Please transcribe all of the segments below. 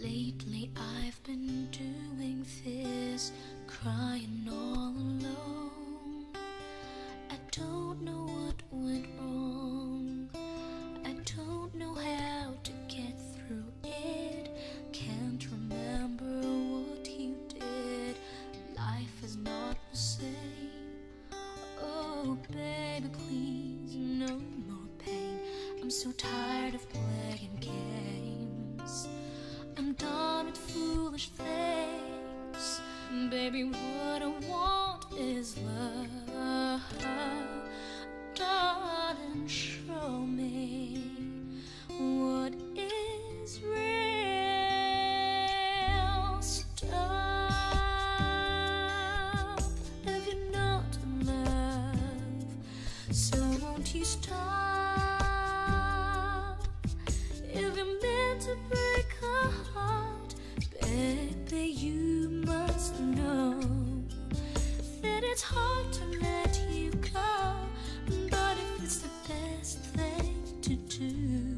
Lately I've been doing this, crying all alone. I don't know what went wrong. I don't know how to get through it. Can't remember what you did. Life is not the same. Oh baby, please, no more pain. I'm so tired of playing games. I'm done with foolish things. Baby, what I want is love. Darling, show me what is real. Stop if you're not in love. So won't you stop if you're meant to break a heart? Baby, you must know that it's hard to let you go. But if it's the best thing to do,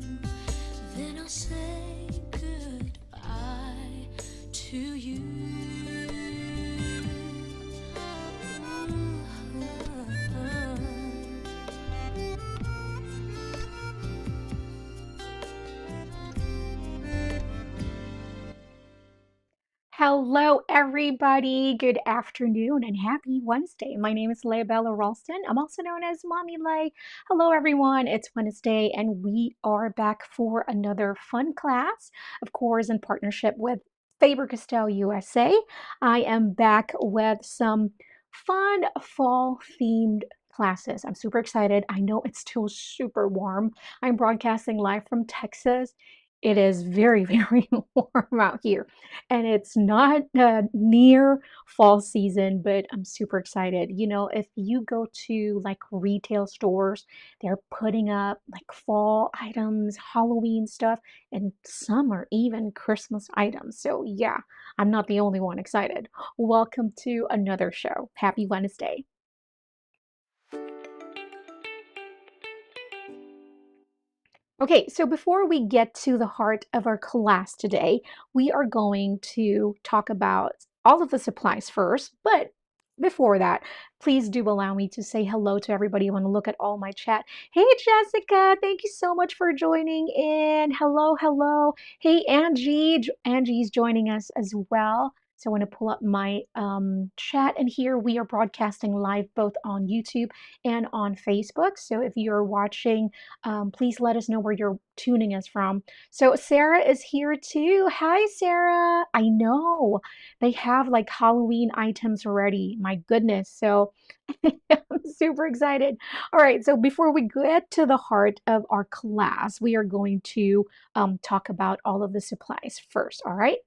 then I'll say goodbye to you. Hello, everybody. Good afternoon and happy Wednesday. My name is Leabella Ralston. I'm also known as Mommy Lay. Hello, everyone. It's Wednesday, and we are back for another fun class, of course, in partnership with Faber-Castell USA. I am back with some fun fall-themed classes. I'm super excited. I know it's still super warm. I'm broadcasting live from Texas. It is very, very warm out here, and it's not near fall season, but I'm super excited. You know, if you go to like retail stores, they're putting up like fall items, Halloween stuff, and some are even Christmas items. So yeah, I'm not the only one excited. Welcome to another show. Happy Wednesday. Okay, so before we get to the heart of our class today, we are going to talk about all of the supplies first. But before that, please do allow me to say hello to everybody. I want to look at all my chat. Hey, Jessica, thank you so much for joining in. Hello, hello. Hey, Angie. Angie's joining us as well. So I want to pull up my chat, and here we are broadcasting live both on YouTube and on Facebook. So if you're watching, please let us know where you're tuning us from. So Sarah is here too. Hi, Sarah. I know they have like Halloween items already. My goodness. So I'm super excited. All right. So before we get to the heart of our class, we are going to talk about all of the supplies first. All right.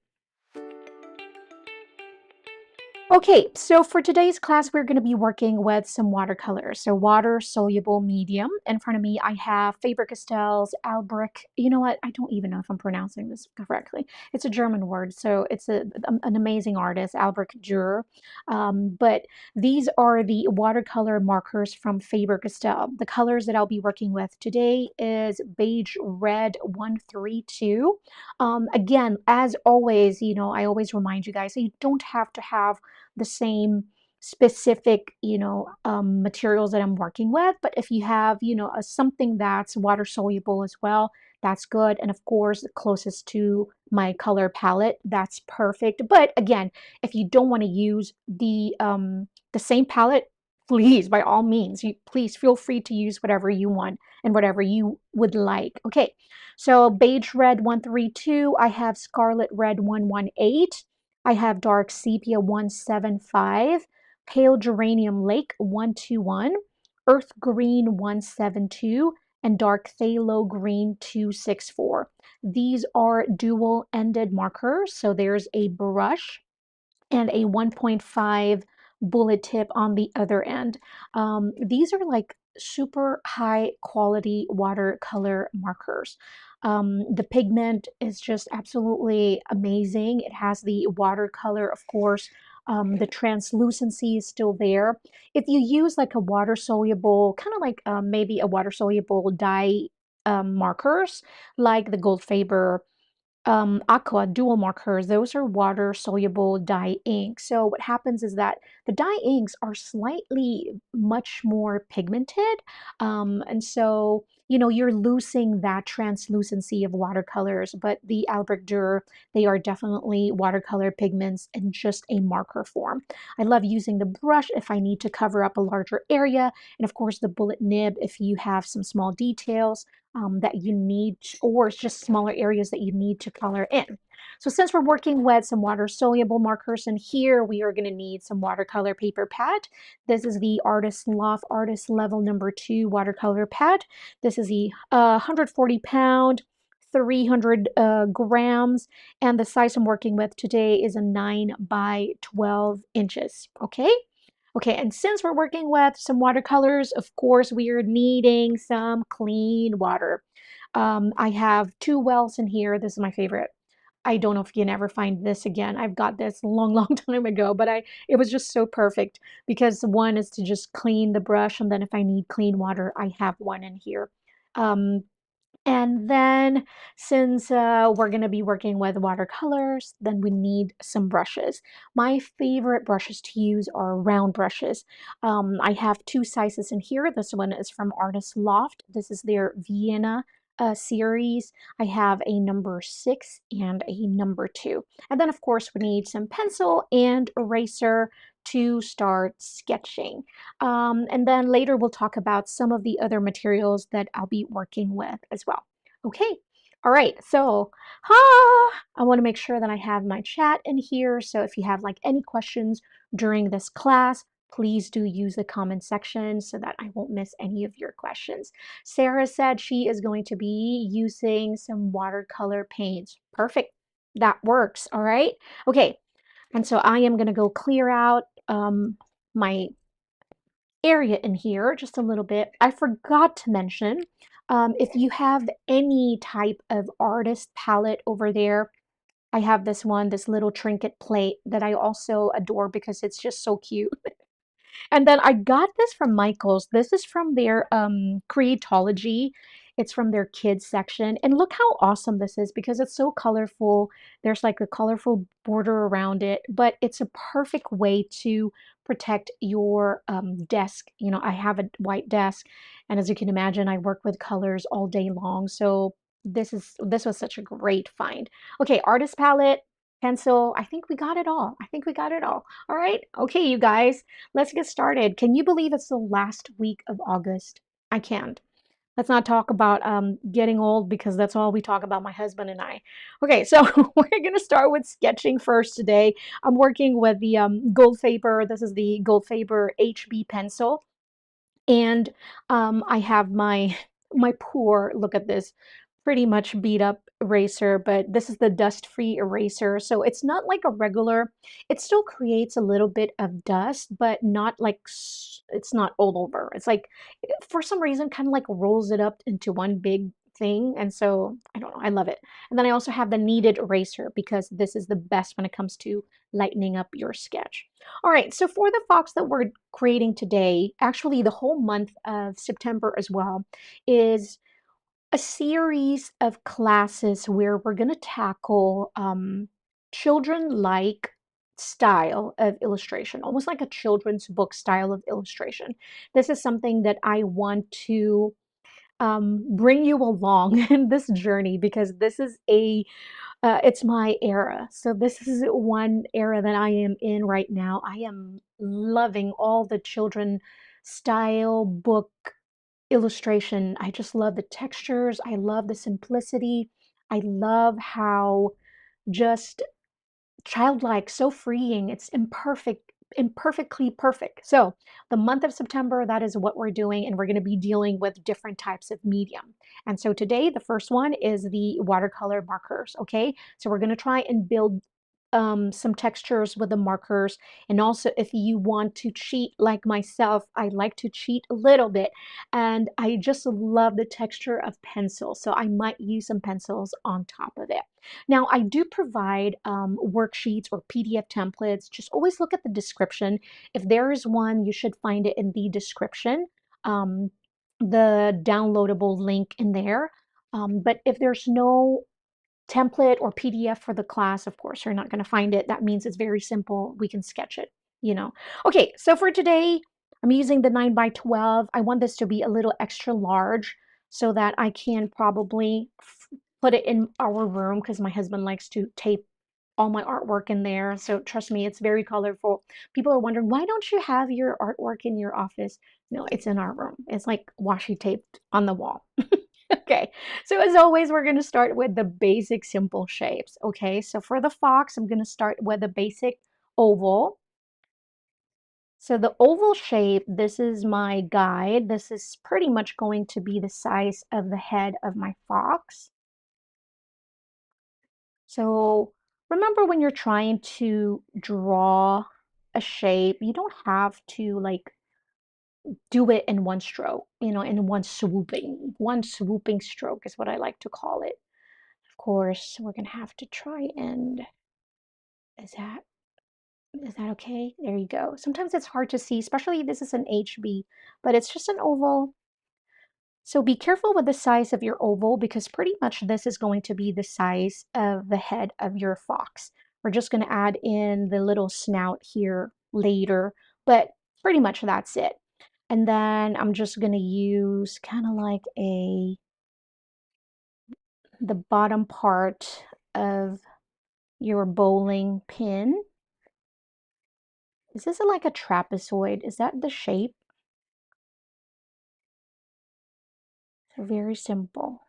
Okay, so for today's class, we're going to be working with some watercolors. So water-soluble medium. In front of me, I have Faber-Castell's Albrecht. You know what? I don't even know if I'm pronouncing this correctly. It's a German word, so it's an amazing artist, Albrecht Dürer. But these are the watercolor markers from Faber-Castell. The colors that I'll be working with today is beige red 132. Again, as always, you know, I always remind you guys, so you don't have to have the same specific, materials that I'm working with. But if you have, something that's water soluble as well, that's good. And of course, closest to my color palette, that's perfect. But again, if you don't want to use the same palette, please, by all means, you please feel free to use whatever you want and whatever you would like. Okay, so beige red 132, I have scarlet red 118. I have dark sepia 175, pale geranium lake 121, earth green 172, and dark phthalo green 264. These are dual-ended markers, so there's a brush and a 1.5 bullet tip on the other end. These are like super high quality watercolor markers. The pigment is just absolutely amazing. It has the watercolor, of course. The translucency is still there. If you use like a water soluble, kind of like maybe a water soluble dye markers, like the Gold Faber aqua dual markers. Those are water soluble dye ink. So what happens is that the dye inks are slightly much more pigmented. And so, you know, you're losing that translucency of watercolors, but the Albrecht Dürer, they are definitely watercolor pigments in just a marker form. I love using the brush if I need to cover up a larger area, and of course the bullet nib if you have some small details that you need, or it's just smaller areas that you need to color in. So since we're working with some water soluble markers in here, we are going to need some watercolor paper pad. This is the Artist Loft Artist Level number 2 watercolor pad. This is the 140-pound, 300 grams, and the size I'm working with today is a 9 by 12 inches. Okay. Okay, and since we're working with some watercolors, of course, we are needing some clean water. I have 2 wells in here. This is my favorite. I don't know if you can ever find this again. I've got this a long, long time ago, but it was just so perfect because one is to just clean the brush, and then if I need clean water, I have one in here. Um, and then since we're going to be working with watercolors, then we need some brushes. My favorite brushes to use are round brushes. I have 2 sizes in here. This one is from Artist Loft. This is their Vienna series. I have a number 6 and a number 2. And then of course we need some pencil and eraser to start sketching. And then later we'll talk about some of the other materials that I'll be working with as well. Okay, all right, so I want to make sure that I have my chat in here. So if you have like any questions during this class, please do use the comment section so that I won't miss any of your questions. Sarah said she is going to be using some watercolor paints. Perfect, that works, all right? Okay, and so I am going to go clear out my area in here just a little bit. I forgot to mention, if you have any type of artist palette over there, I have this one, this little trinket plate that I also adore because it's just so cute. And then I got this from Michael's. This is from their Creatology. It's from their kids section. And look how awesome this is because it's so colorful. There's like a colorful border around it, but it's a perfect way to protect your desk. You know, I have a white desk, and as you can imagine, I work with colors all day long. So this was such a great find. Okay, artist palette, pencil. I think we got it all. I think we got it all. All right. Okay, you guys. Let's get started. Can you believe it's the last week of August? I can't. Let's not talk about getting old because that's all we talk about, my husband and I. Okay, so we're going to start with sketching first today. I'm working with the Gold Faber. This is the Gold Faber HB pencil. And I have my poor, look at this, pretty much beat up eraser, but this is the dust-free eraser. So it's not like a regular, it still creates a little bit of dust, but not like, it's not all over. It's like, for some reason, kind of like rolls it up into one big thing. And so, I don't know, I love it. And then I also have the kneaded eraser because this is the best when it comes to lightening up your sketch. All right, so for the fox that we're creating today, actually the whole month of September as well, is a series of classes where we're going to tackle children-like style of illustration, almost like a children's book style of illustration. This is something that I want to bring you along in this journey because this is it's my era. So this is one era that I am in right now. I am loving all the children style book illustration. I just love the textures. I love the simplicity. I love how just childlike, so freeing. It's imperfect, imperfectly perfect. So the month of September, that is what we're doing, and we're going to be dealing with different types of medium. And so today, the first one is the watercolor markers. Okay, so we're going to try and build some textures with the markers. And also, if you want to cheat like myself, I like to cheat a little bit, and I just love the texture of pencil, so I might use some pencils on top of it. Now, I do provide worksheets or PDF templates. Just always look at the description. If there is one, you should find it in the description, um, the downloadable link in there. But if there's no template or PDF for the class, of course, you're not going to find it. That means it's very simple. We can sketch it, you know. Okay, so for today, I'm using the 9 by 12. I want this to be a little extra large so that I can probably put it in our room because my husband likes to tape all my artwork in there. So trust me, it's very colorful. People are wondering, why don't you have your artwork in your office? No, it's in our room. It's like washi taped on the wall. Okay, so as always, we're going to start with the basic simple shapes. Okay, so for the fox, I'm going to start with a basic oval. So the oval shape, this is my guide. This is pretty much going to be the size of the head of my fox. So remember, when you're trying to draw a shape, you don't have to like do it in one stroke, you know, in one swooping stroke is what I like to call it. Of course, we're gonna have to try and is that okay? There you go. Sometimes it's hard to see, especially this is an HB, but it's just an oval. So be careful with the size of your oval because pretty much this is going to be the size of the head of your fox. We're just going to add in the little snout here later, but pretty much that's it. And then I'm just going to use kind of like the bottom part of your bowling pin. Is this like a trapezoid? Is that the shape? So very simple.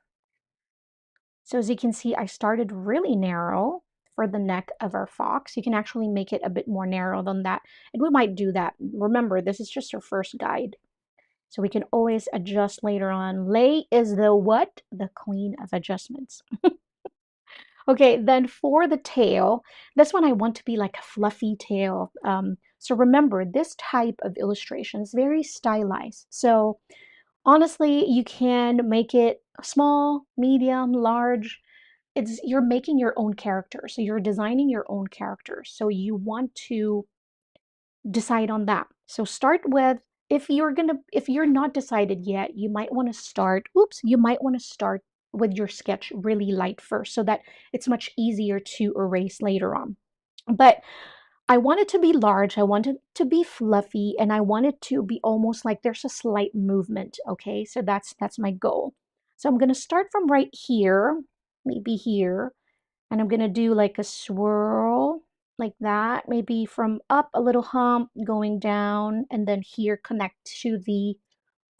So as you can see, I started really narrow for the neck of our fox. You can actually make it a bit more narrow than that. And we might do that. Remember, this is just our first guide. So we can always adjust later on. Lay is the what? The queen of adjustments. Okay, then for the tail, this one I want to be like a fluffy tail. So remember, this type of illustration is very stylized. So honestly, you can make it small, medium, large. You're making your own character. So you're designing your own character. So you want to decide on that. So start with, if you're not decided yet, you might want to start, you might want to start with your sketch really light first so that it's much easier to erase later on. But I want it to be large, I want it to be fluffy, and I want it to be almost like there's a slight movement, okay? So that's my goal. So I'm going to start from right here, maybe here, and I'm going to do like a swirl like that, maybe from up a little hump going down, and then here connect to the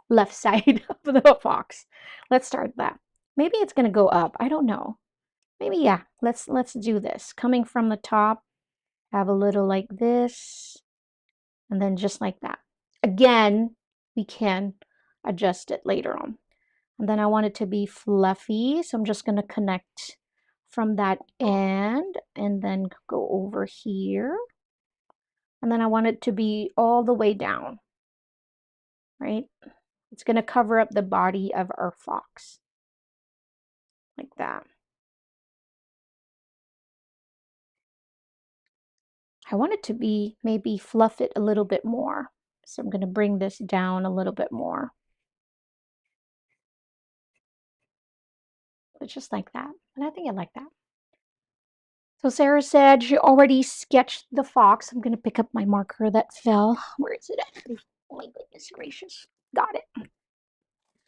left side of the fox. Let's start that. Maybe it's going to go up. I don't know. Maybe, yeah. Let's do this. Coming from the top, have a little like this, and then just like that. Again, we can adjust it later on. And then I want it to be fluffy, so I'm just going to connect from that end and then go over here. And then I want it to be all the way down, right? It's going to cover up the body of our fox, like that. I want it to be, maybe fluff it a little bit more. So I'm going to bring this down a little bit more. But just like that. And I think I like that. So Sarah said she already sketched the fox. I'm going to pick up my marker that fell. Where is it at? Oh my goodness gracious. Got it.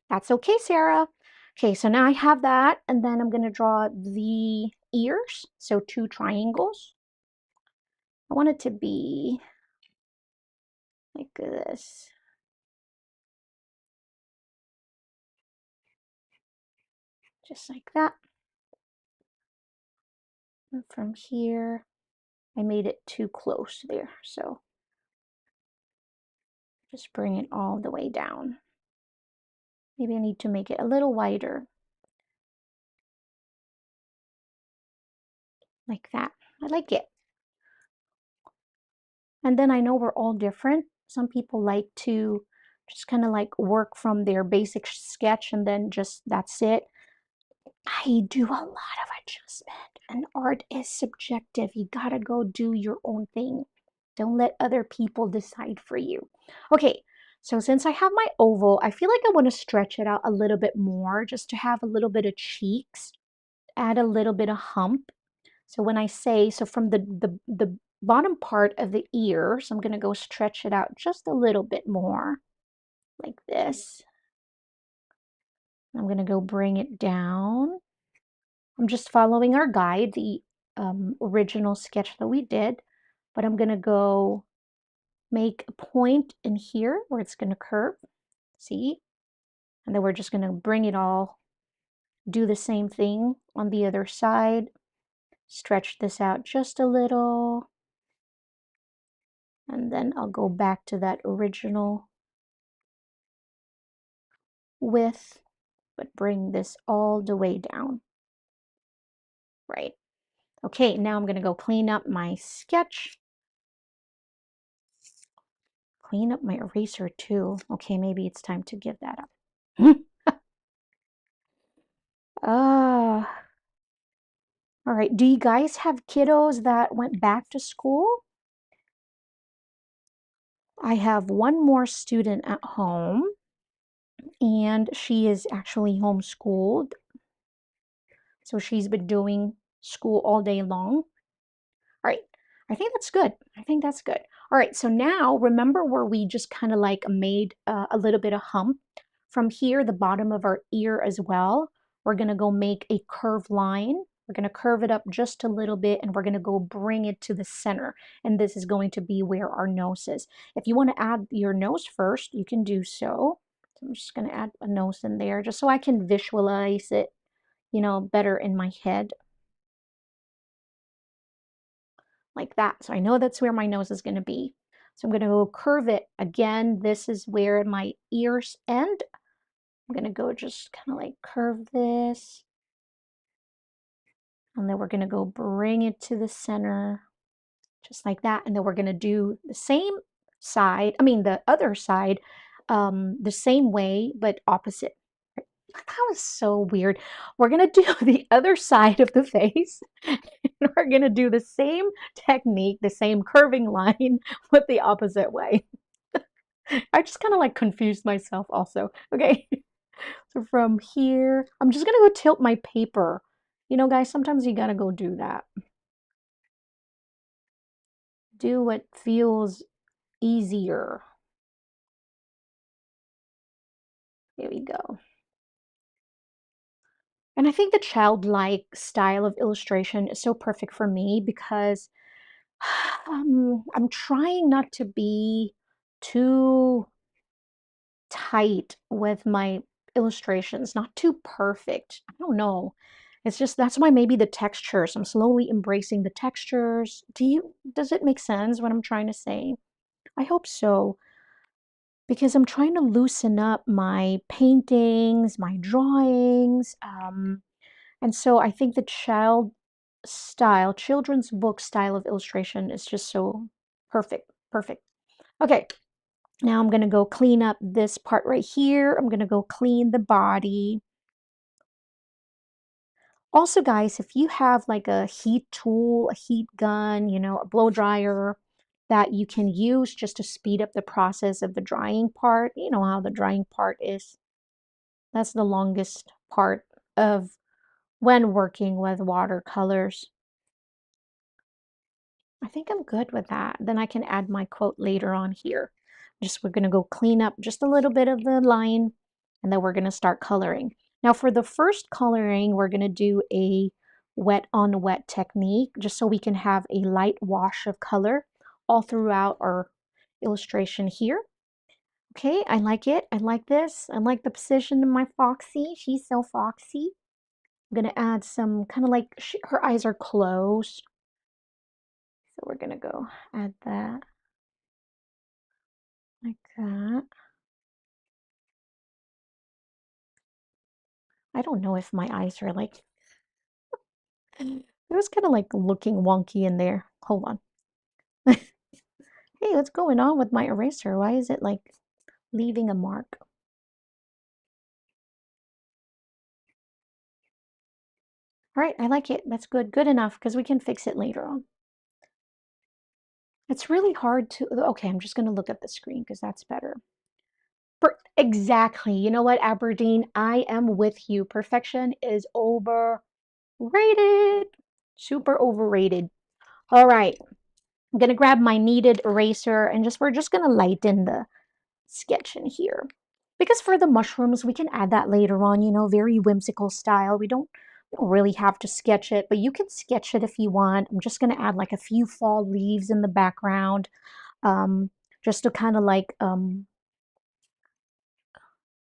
That's okay, Sarah. Okay, so now I have that. And then I'm going to draw the ears. So 2 triangles. I want it to be like this. Just like that. And from here, I made it too close there. So just bring it all the way down. Maybe I need to make it a little wider. Like that. I like it. And then I know we're all different. Some people like to just kind of like work from their basic sketch and then just that's it. I do a lot of adjustment, and art is subjective. You gotta go do your own thing. Don't let other people decide for you. Okay, so since I have my oval, I feel like I want to stretch it out a little bit more just to have a little bit of cheeks. add a little bit of hump. So when I say, so from the bottom part of the ear, so I'm going to go stretch it out just a little bit more like this. I'm going to go bring it down. I'm just following our guide, the original sketch that we did, but I'm going to go make a point in here where it's going to curve. See? And then we're just going to bring it all, do the same thing on the other side. Stretch this out just a little. And then I'll go back to that original width, but bring this all the way down. Right. Okay, now I'm going to go clean up my sketch. Clean up my eraser too. Okay, maybe it's time to give that up. Ah. All right. Do you guys have kiddos that went back to school? I have one more student at home, and she is actually homeschooled. So she's been doing school all day long. All right. I think that's good. I think that's good. All right. So now remember where we just kind of like made a little bit of hump from here, the bottom of our ear as well. We're going to go make a curved line. We're going to curve it up just a little bit, and we're going to go bring it to the center. And this is going to be where our nose is. If you want to add your nose first, you can do so. So I'm just going to add a nose in there just so I can visualize it, you know, better in my head. Like that. So I know that's where my nose is going to be. So I'm going to go curve it. Again, this is where my ears end. I'm going to go just kind of like curve this. And then we're going to go bring it to the center, just like that. And then we're going to do the same side, I mean the other side, the same way, but opposite. That was so weird. We're going to do the other side of the face. And we're going to do the same technique, the same curving line, but the opposite way. I just kind of like confused myself also. Okay. So from here, I'm just going to go tilt my paper. You know, guys, sometimes you got to go do that. Do what feels easier. Here we go. And I think the childlike style of illustration is so perfect for me because I'm trying not to be too tight with my illustrations, not too perfect. I don't know. It's just that's why maybe the textures. I'm slowly embracing the textures. Does it make sense what I'm trying to say? I hope so. Because I'm trying to loosen up my paintings, my drawings. And so I think the children's book style of illustration is just so perfect. Perfect. Okay. Now I'm going to go clean up this part right here. I'm going to go clean the body. Also, guys, if you have like a heat tool, a heat gun, you know, a blow dryer that you can use just to speed up the process of the drying part, you know how the drying part is. That's the longest part of when working with watercolors. I think I'm good with that. Then I can add my quote later on here. We're going to go clean up just a little bit of the line, and then we're going to start coloring. Now for the first coloring, we're going to do a wet on wet technique, just so we can have a light wash of color all throughout our illustration here. Okay, I like it. I like this. I like the position of my Foxy. She's so foxy. I'm going to add some kind of like, her eyes are closed. So we're going to go add that like that. I don't know if my eyes are like, it was kind of like looking wonky in there. Hold on. Hey, what's going on with my eraser? Why is it like leaving a mark? All right, I like it. That's good. Good enough because we can fix it later on. It's really hard to, okay, I'm just going to look at the screen because that's better. Exactly. You know what, Aberdeen? I am with you. Perfection is overrated. Rated. Super overrated. All right. I'm gonna grab my kneaded eraser and we're just gonna lighten the sketch in here. Because for the mushrooms, we can add that later on, you know, very whimsical style. We don't really have to sketch it, but you can sketch it if you want. I'm just gonna add like a few fall leaves in the background, um, just to kind of like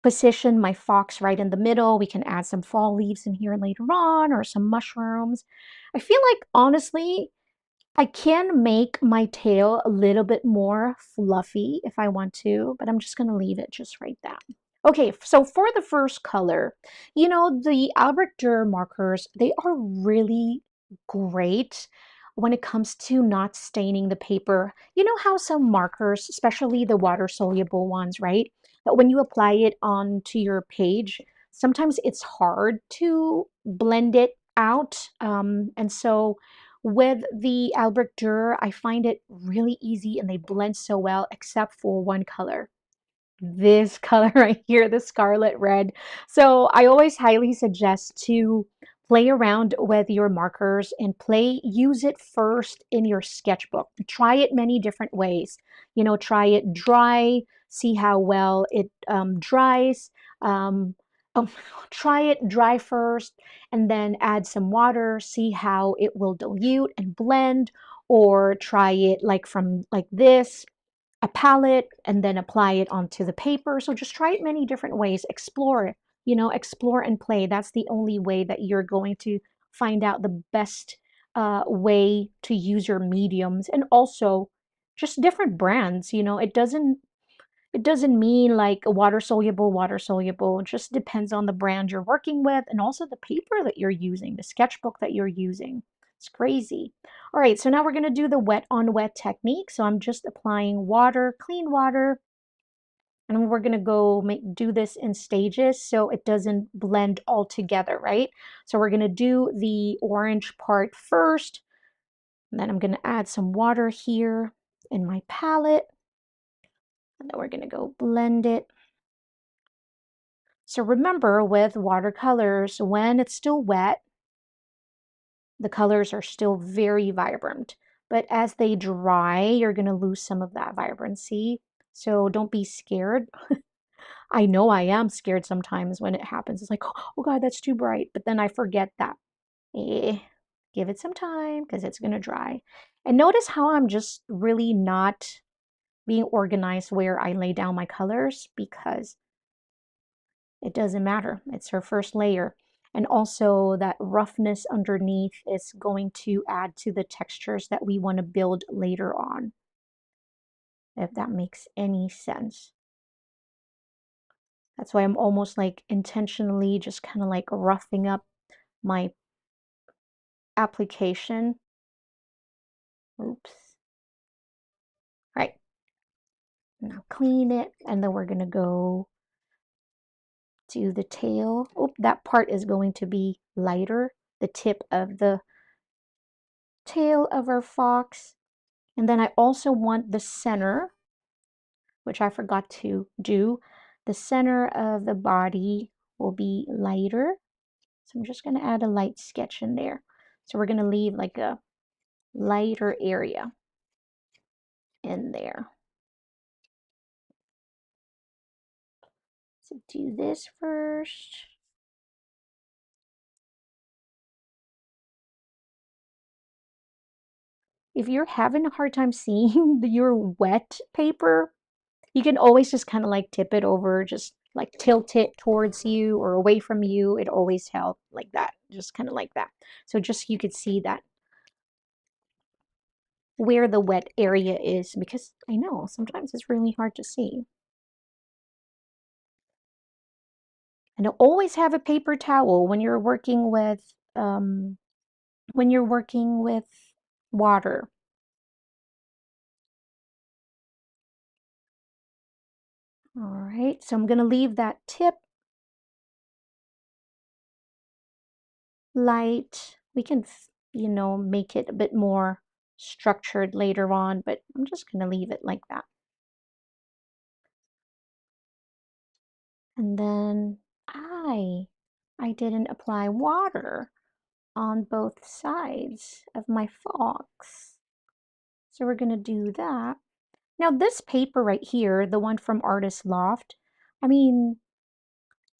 position my fox right in the middle. We can add some fall leaves in here later on or some mushrooms. I feel like honestly, I can make my tail a little bit more fluffy if I want to, but I'm just going to leave it just right that. Okay, so for the first color, you know, the Albrecht Dürer markers, they are really great when it comes to not staining the paper. You know how some markers, especially the water-soluble ones, right? That when you apply it onto your page, sometimes it's hard to blend it out. And so with the Albrecht Dürer, I find it really easy and they blend so well, except for one color, this color right here, the scarlet red. So I always highly suggest to play around with your markers and use it first in your sketchbook. Try it many different ways. You know, try it dry, see how well it dries. Um, um, Try it dry first and then add some water, see how it will dilute and blend, or try it like from like this, a palette, and then apply it onto the paper. So just try it many different ways. Explore it, you know, explore and play. That's the only way that you're going to find out the best way to use your mediums. And also just different brands, you know, it doesn't mean like water soluble. It just depends on the brand you're working with and also the paper that you're using, the sketchbook that you're using. It's crazy. All right, so now we're going to do the wet on wet technique. So I'm just applying water, clean water, and we're going to do this in stages so it doesn't blend all together, right? So we're going to do the orange part first, and then I'm going to add some water here in my palette, and then we're going to go blend it. So remember with watercolors, when it's still wet, the colors are still very vibrant. But as they dry, you're going to lose some of that vibrancy. So don't be scared. I know I am scared sometimes when it happens. It's like, oh God, that's too bright. But then I forget that. Eh, give it some time because it's going to dry. And notice how I'm just really not being organized where I lay down my colors because it doesn't matter. It's her first layer. And also that roughness underneath is going to add to the textures that we want to build later on, if that makes any sense. That's why I'm almost like intentionally just kind of like roughing up my application. Oops. Right. Now clean it, and then we're going to go to the tail. Oh, that part is going to be lighter, the tip of the tail of our fox. And then I also want the center, which I forgot to do. The center of the body will be lighter. So I'm just going to add a light sketch in there. So we're going to leave like a lighter area in there. So do this first. If you're having a hard time seeing your wet paper, you can always just kind of like tip it over, just like tilt it towards you or away from you. It always helps like that, just kind of like that. So just you could see that where the wet area is, because I know sometimes it's really hard to see. And always have a paper towel when you're working with water. All right, so I'm going to leave that tip light. We can, you know, make it a bit more structured later on, but I'm just going to leave it like that. And then I didn't apply water. on both sides of my fox. So we're going to do that. Now this paper right here, the one from Artist Loft, I mean,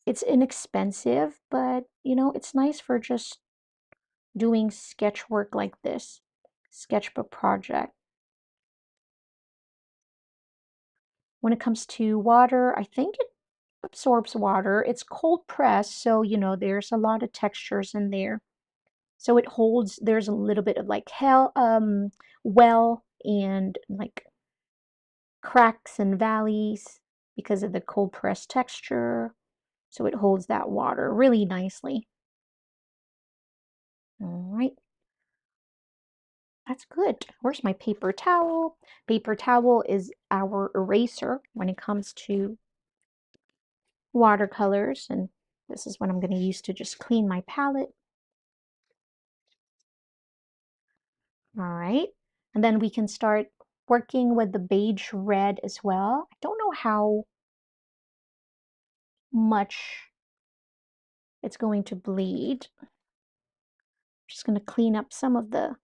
it's inexpensive, but you know, it's nice for just doing sketch work like this, sketchbook project. When it comes to water, I think it absorbs water. It's cold pressed, so you know, there's a lot of textures in there. So it holds, there's a little bit of like well and like cracks and valleys because of the cold pressed texture. So it holds that water really nicely. All right. That's good. Where's my paper towel? Paper towel is our eraser when it comes to watercolors, and this is what I'm going to use to just clean my palette. All right. And then we can start working with the beige red as well. I don't know how much it's going to bleed. I'm just going to clean up some of the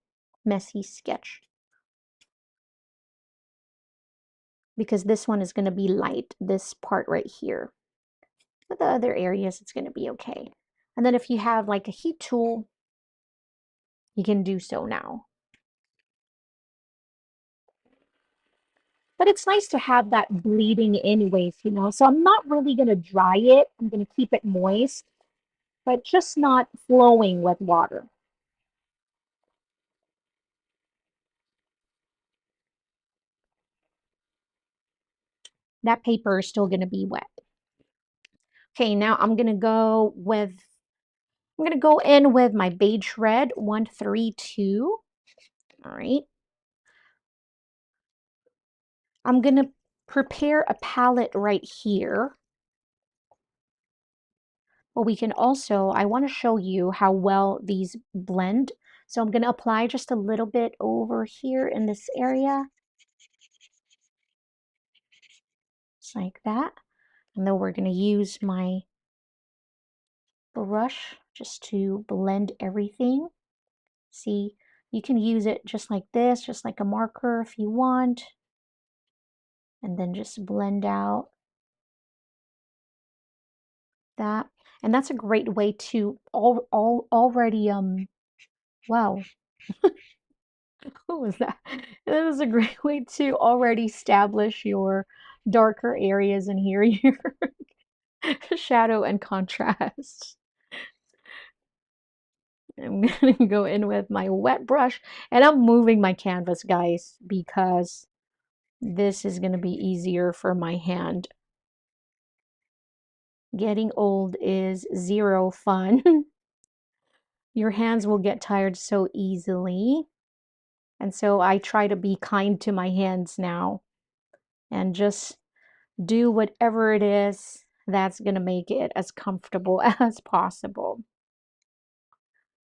messy sketch because this one is going to be light, this part right here. But the other areas, it's going to be okay. And then if you have like a heat tool, you can do so now. But it's nice to have that bleeding anyways, you know. So I'm not really going to dry it. I'm going to keep it moist, but just not flowing with water. That paper is still going to be wet. Okay, now I'm going to go in with my beige red 132. All right. I'm going to prepare a palette right here. But we can also, I want to show you how well these blend. So I'm going to apply just a little bit over here in this area. Just like that. And then we're going to use my brush just to blend everything. See, you can use it just like this, just like a marker if you want. And then just blend out that. And that's a great way to already, wow, what was that? That was a great way to already establish your darker areas in here, your shadow and contrast. I'm gonna go in with my wet brush, and I'm moving my canvas, guys, because this is gonna be easier for my hand. Getting old is zero fun. Your hands will get tired so easily. And so I try to be kind to my hands now and just do whatever it is that's going to make it as comfortable as possible.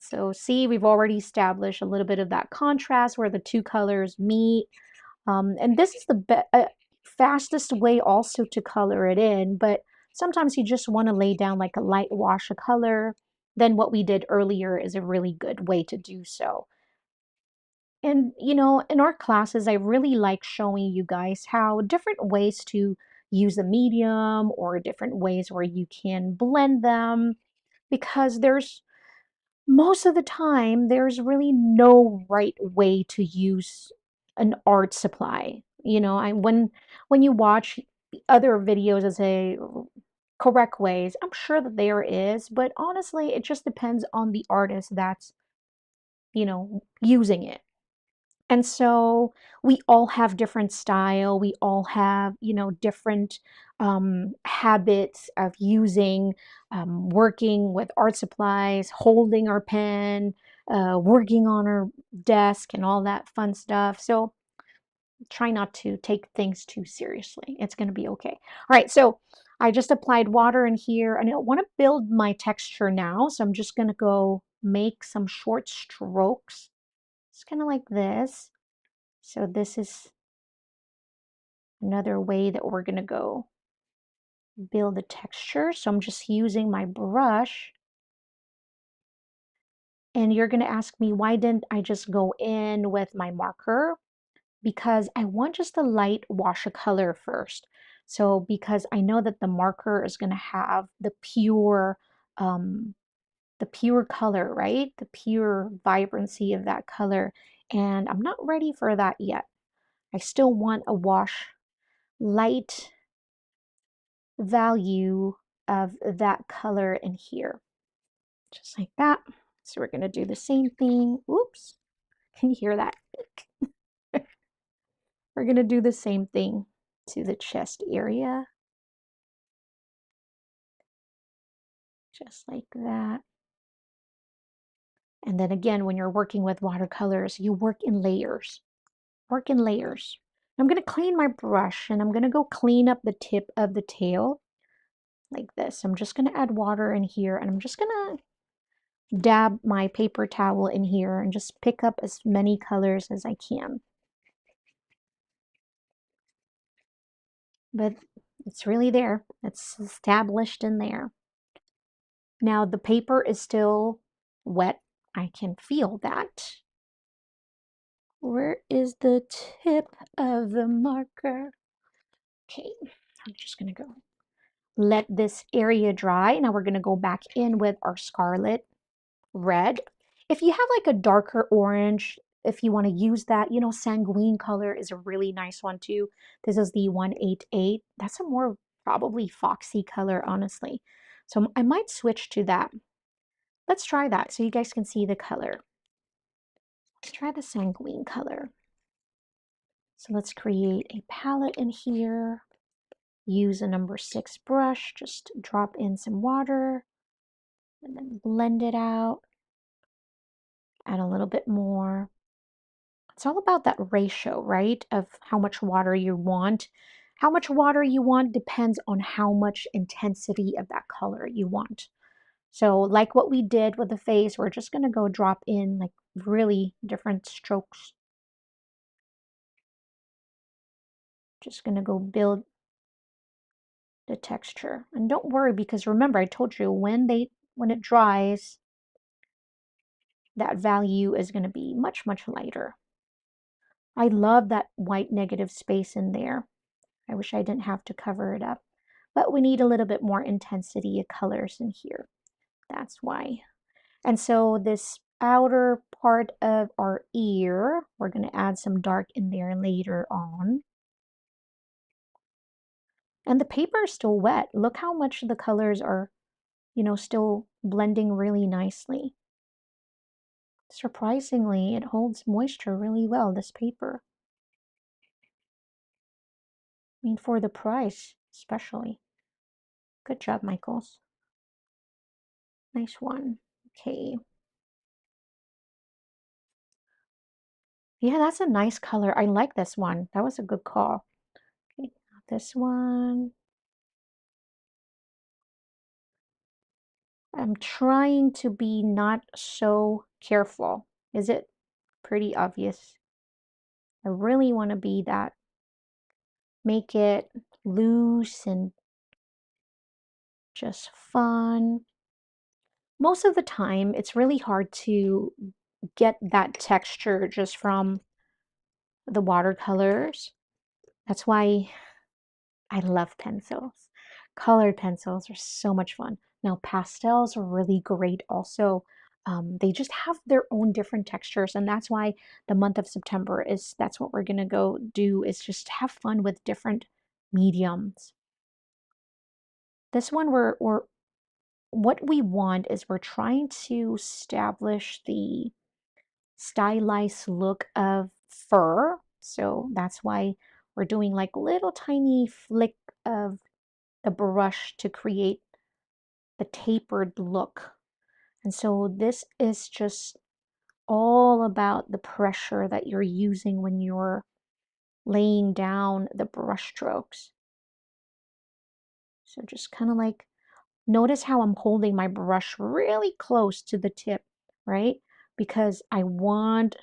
So see, we've already established a little bit of that contrast where the two colors meet. And this is the fastest way also to color it in, but sometimes you just want to lay down like a light wash of color. Then what we did earlier is a really good way to do so. And, you know, in our classes, I really like showing you guys how different ways to use a medium or different ways where you can blend them because there's most of the time, there's really no right way to use an art supply. You know, when you watch other videos that say correct ways, I'm sure that there is, but honestly, it just depends on the artist that's, you know, using it. And so we all have different style. We all have, you know, different habits of using, working with art supplies, holding our pen, working on our desk, and all that fun stuff. So try not to take things too seriously. It's going to be okay. All right. So I just applied water in here, and I want to build my texture now. So I'm just going to go make some short strokes. It's kind of like this. So this is another way that we're going to go build the texture. So I'm just using my brush And you're going to ask me, why didn't I just go in with my marker? Because I want just a light wash of color first. So because I know that the marker is going to have um, the pure color, right? The pure vibrancy of that color. And I'm not ready for that yet. I still want a wash light value of that color in here. Just like that. So we're going to do the same thing. Oops. Can you hear that? We're going to do the same thing to the chest area. Just like that. And then again, when you're working with watercolors, you work in layers. Work in layers. I'm going to clean my brush and I'm going to go clean up the tip of the tail like this. I'm just going to add water in here and I'm just going to dab my paper towel in here and just pick up as many colors as I can. But it's really there. It's established in there. Now the paper is still wet. I can feel that. Where is the tip of the marker? Okay, I'm just gonna go let this area dry. Now we're gonna go back in with our scarlet red. If you have like a darker orange, if you want to use that, you know, sanguine color is a really nice one too. This is the 188. That's a more probably foxy color, honestly. So I might switch to that. Let's try that so you guys can see the color. Let's try the sanguine color. So let's create a palette in here. Use a number 6 brush, just drop in some water and then blend it out. Add a little bit more. It's all about that ratio, right? Of how much water you want. How much water you want depends on how much intensity of that color you want. So like what we did with the face, we're just going to go drop in like really different strokes. Just going to go build the texture. And don't worry, because remember I told you when it dries, that value is going to be much, much lighter. I love that white negative space in there. I wish I didn't have to cover it up. But we need a little bit more intensity of colors in here. That's why. And so this outer part of our ear, we're going to add some dark in there later on. And the paper is still wet. Look how much the colors are, you know, still blending really nicely. Surprisingly, it holds moisture really well, this paper. I mean, for the price, especially. Good job, Michaels. Nice one. Okay. Yeah, that's a nice color. I like this one. That was a good call. Okay, this one. I'm trying to be not so careful. Is it pretty obvious? I really want to be that. Make it loose and just fun. Most of the time, it's really hard to get that texture just from the watercolors. That's why I love pencils. Colored pencils are so much fun. Now, pastels are really great also. They just have their own different textures, and that's why the month of September that's what we're gonna go do, is just have fun with different mediums. This one what we want is we're trying to establish the stylized look of fur. So that's why we're doing like little tiny flick of the brush to create the tapered look. And so this is just all about the pressure that you're using when you're laying down the brush strokes. So just kind of like, notice how I'm holding my brush really close to the tip, right? Because I want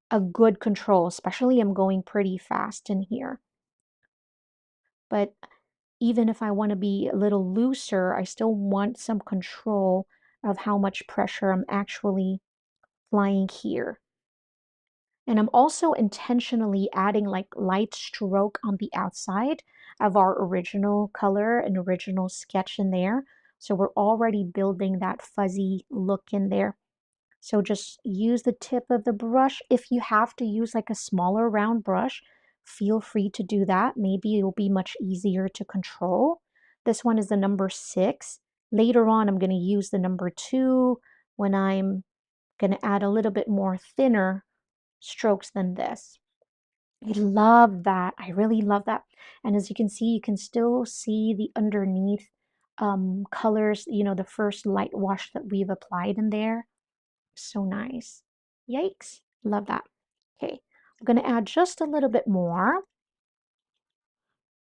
a good control, especially I'm going pretty fast in here. But even if I want to be a little looser, I still want some control of how much pressure I'm actually applying here. And I'm also intentionally adding like light stroke on the outside of our original color and original sketch in there. So we're already building that fuzzy look in there. So just use the tip of the brush. If you have to use like a smaller round brush, feel free to do that. Maybe it will be much easier to control. This one is the number 6. Later on, I'm going to use the number 2 when I'm going to add a little bit more thinner strokes than this. I love that. I really love that. And as you can see, you can still see the underneath colors, you know, the first light wash that we've applied in there. So nice. Yikes. Love that. Okay, I'm going to add just a little bit more,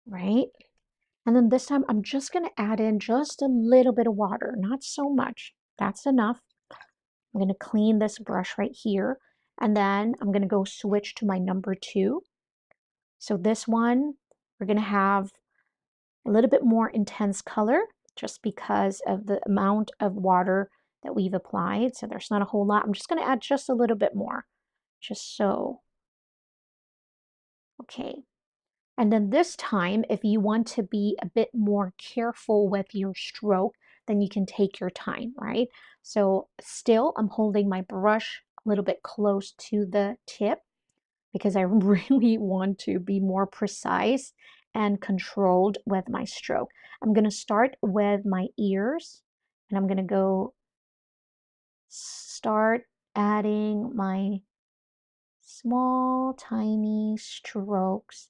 right? And then this time I'm just going to add in just a little bit of water, not so much. That's enough. I'm going to clean this brush right here. And then I'm going to go switch to my number 2. So this one, we're going to have a little bit more intense color just because of the amount of water that we've applied. So there's not a whole lot. I'm just going to add just a little bit more, just so. Okay. And then this time, if you want to be a bit more careful with your stroke, then you can take your time, right? So still, I'm holding my brush a little bit close to the tip because I really want to be more precise and controlled with my stroke. I'm going to start with my ears, and I'm going to go start adding my small, tiny strokes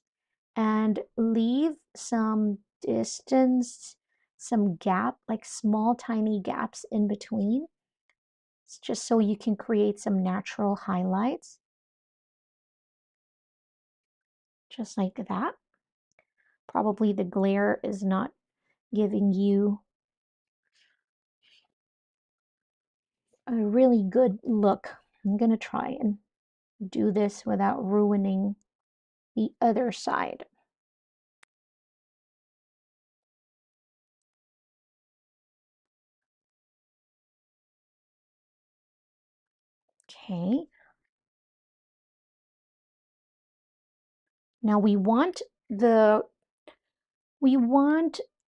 and leave some distance, some gap, like small, tiny gaps in between. It's just so you can create some natural highlights. Just like that. Probably the glare is not giving you a really good look. I'm going to try and do this without ruining the other side. Okay. Now we want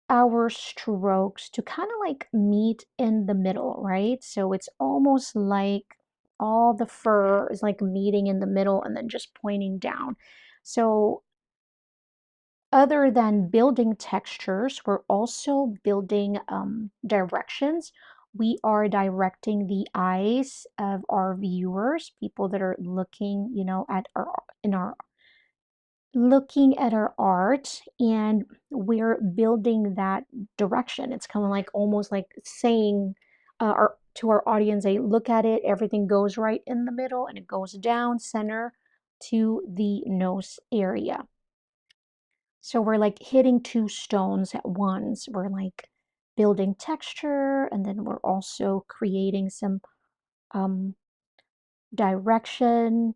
our strokes to kind of like meet in the middle, right? So it's almost like all the fur is like meeting in the middle and then just pointing down. So other than building textures, we're also building directions. We are directing the eyes of our viewers, people that are looking, you know, at our looking at our art, and we're building that direction. It's kind of like almost like saying to our audience, "Hey, look at it, everything goes right in the middle and it goes down center to the nose area." So we're like hitting 2 stones at once. We're like building texture, and then we're also creating some um, direction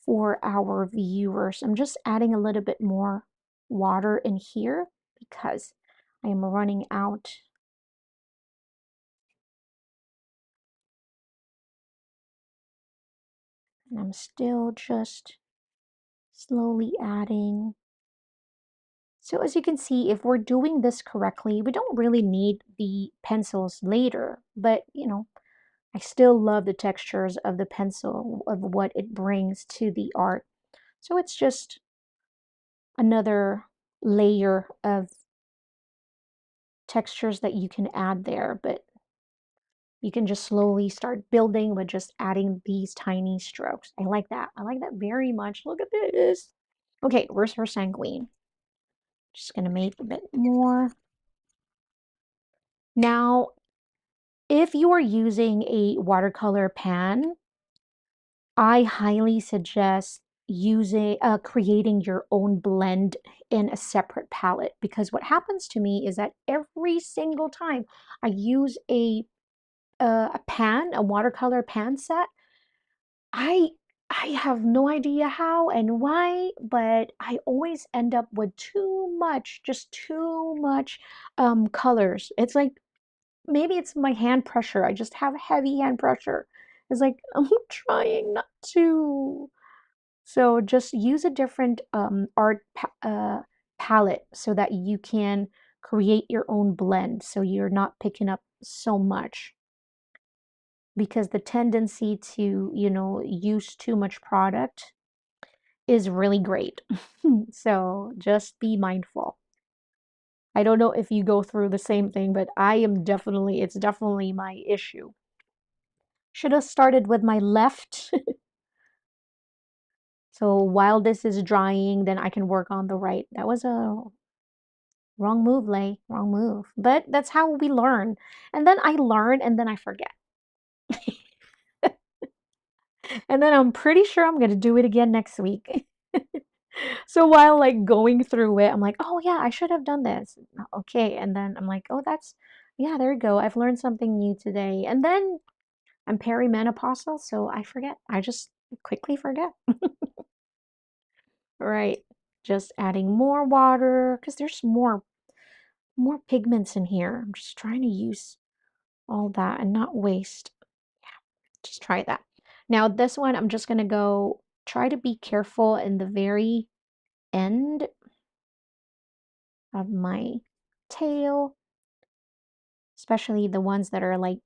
for our viewers. I'm just adding a little bit more water in here because I am running out. And I'm still just slowly adding. So as you can see, if we're doing this correctly, we don't really need the pencils later, but you know, I still love the textures of the pencil, of what it brings to the art. So it's just another layer of textures that you can add there, but you can just slowly start building with just adding these tiny strokes. I like that. I like that very much. Look at this. Okay, where's her sanguine? Just gonna make a bit more. Now, if you are using a watercolor pan, I highly suggest creating your own blend in a separate palette, because what happens to me is that every single time I use a watercolor pan set, I I have no idea how and why, but I always end up with just too much colors. It's like maybe it's my hand pressure. I just have heavy hand pressure. It's like, I'm trying not to. So just use a different art palette so that you can create your own blend so you're not picking up so much. Because the tendency to, use too much product is really great. So just be mindful. I don't know if you go through the same thing, but it's definitely my issue. Should have started with my left. So while this is drying, then I can work on the right. That was a wrong move, Lay. Wrong move. But that's how we learn. And then I learn and then I forget. And then I'm pretty sure I'm going to do it again next week. So while like going through it, I'm like, oh yeah, I should have done this. Okay. And then I'm like, oh, yeah, there you go. I've learned something new today. And then I'm perimenopausal, so I forget. I just quickly forget. Right. Just adding more water because there's more pigments in here. I'm just trying to use all that and not waste. Yeah, just try that. Now this one, I'm just gonna go try to be careful in the very end of my tail, especially the ones that are like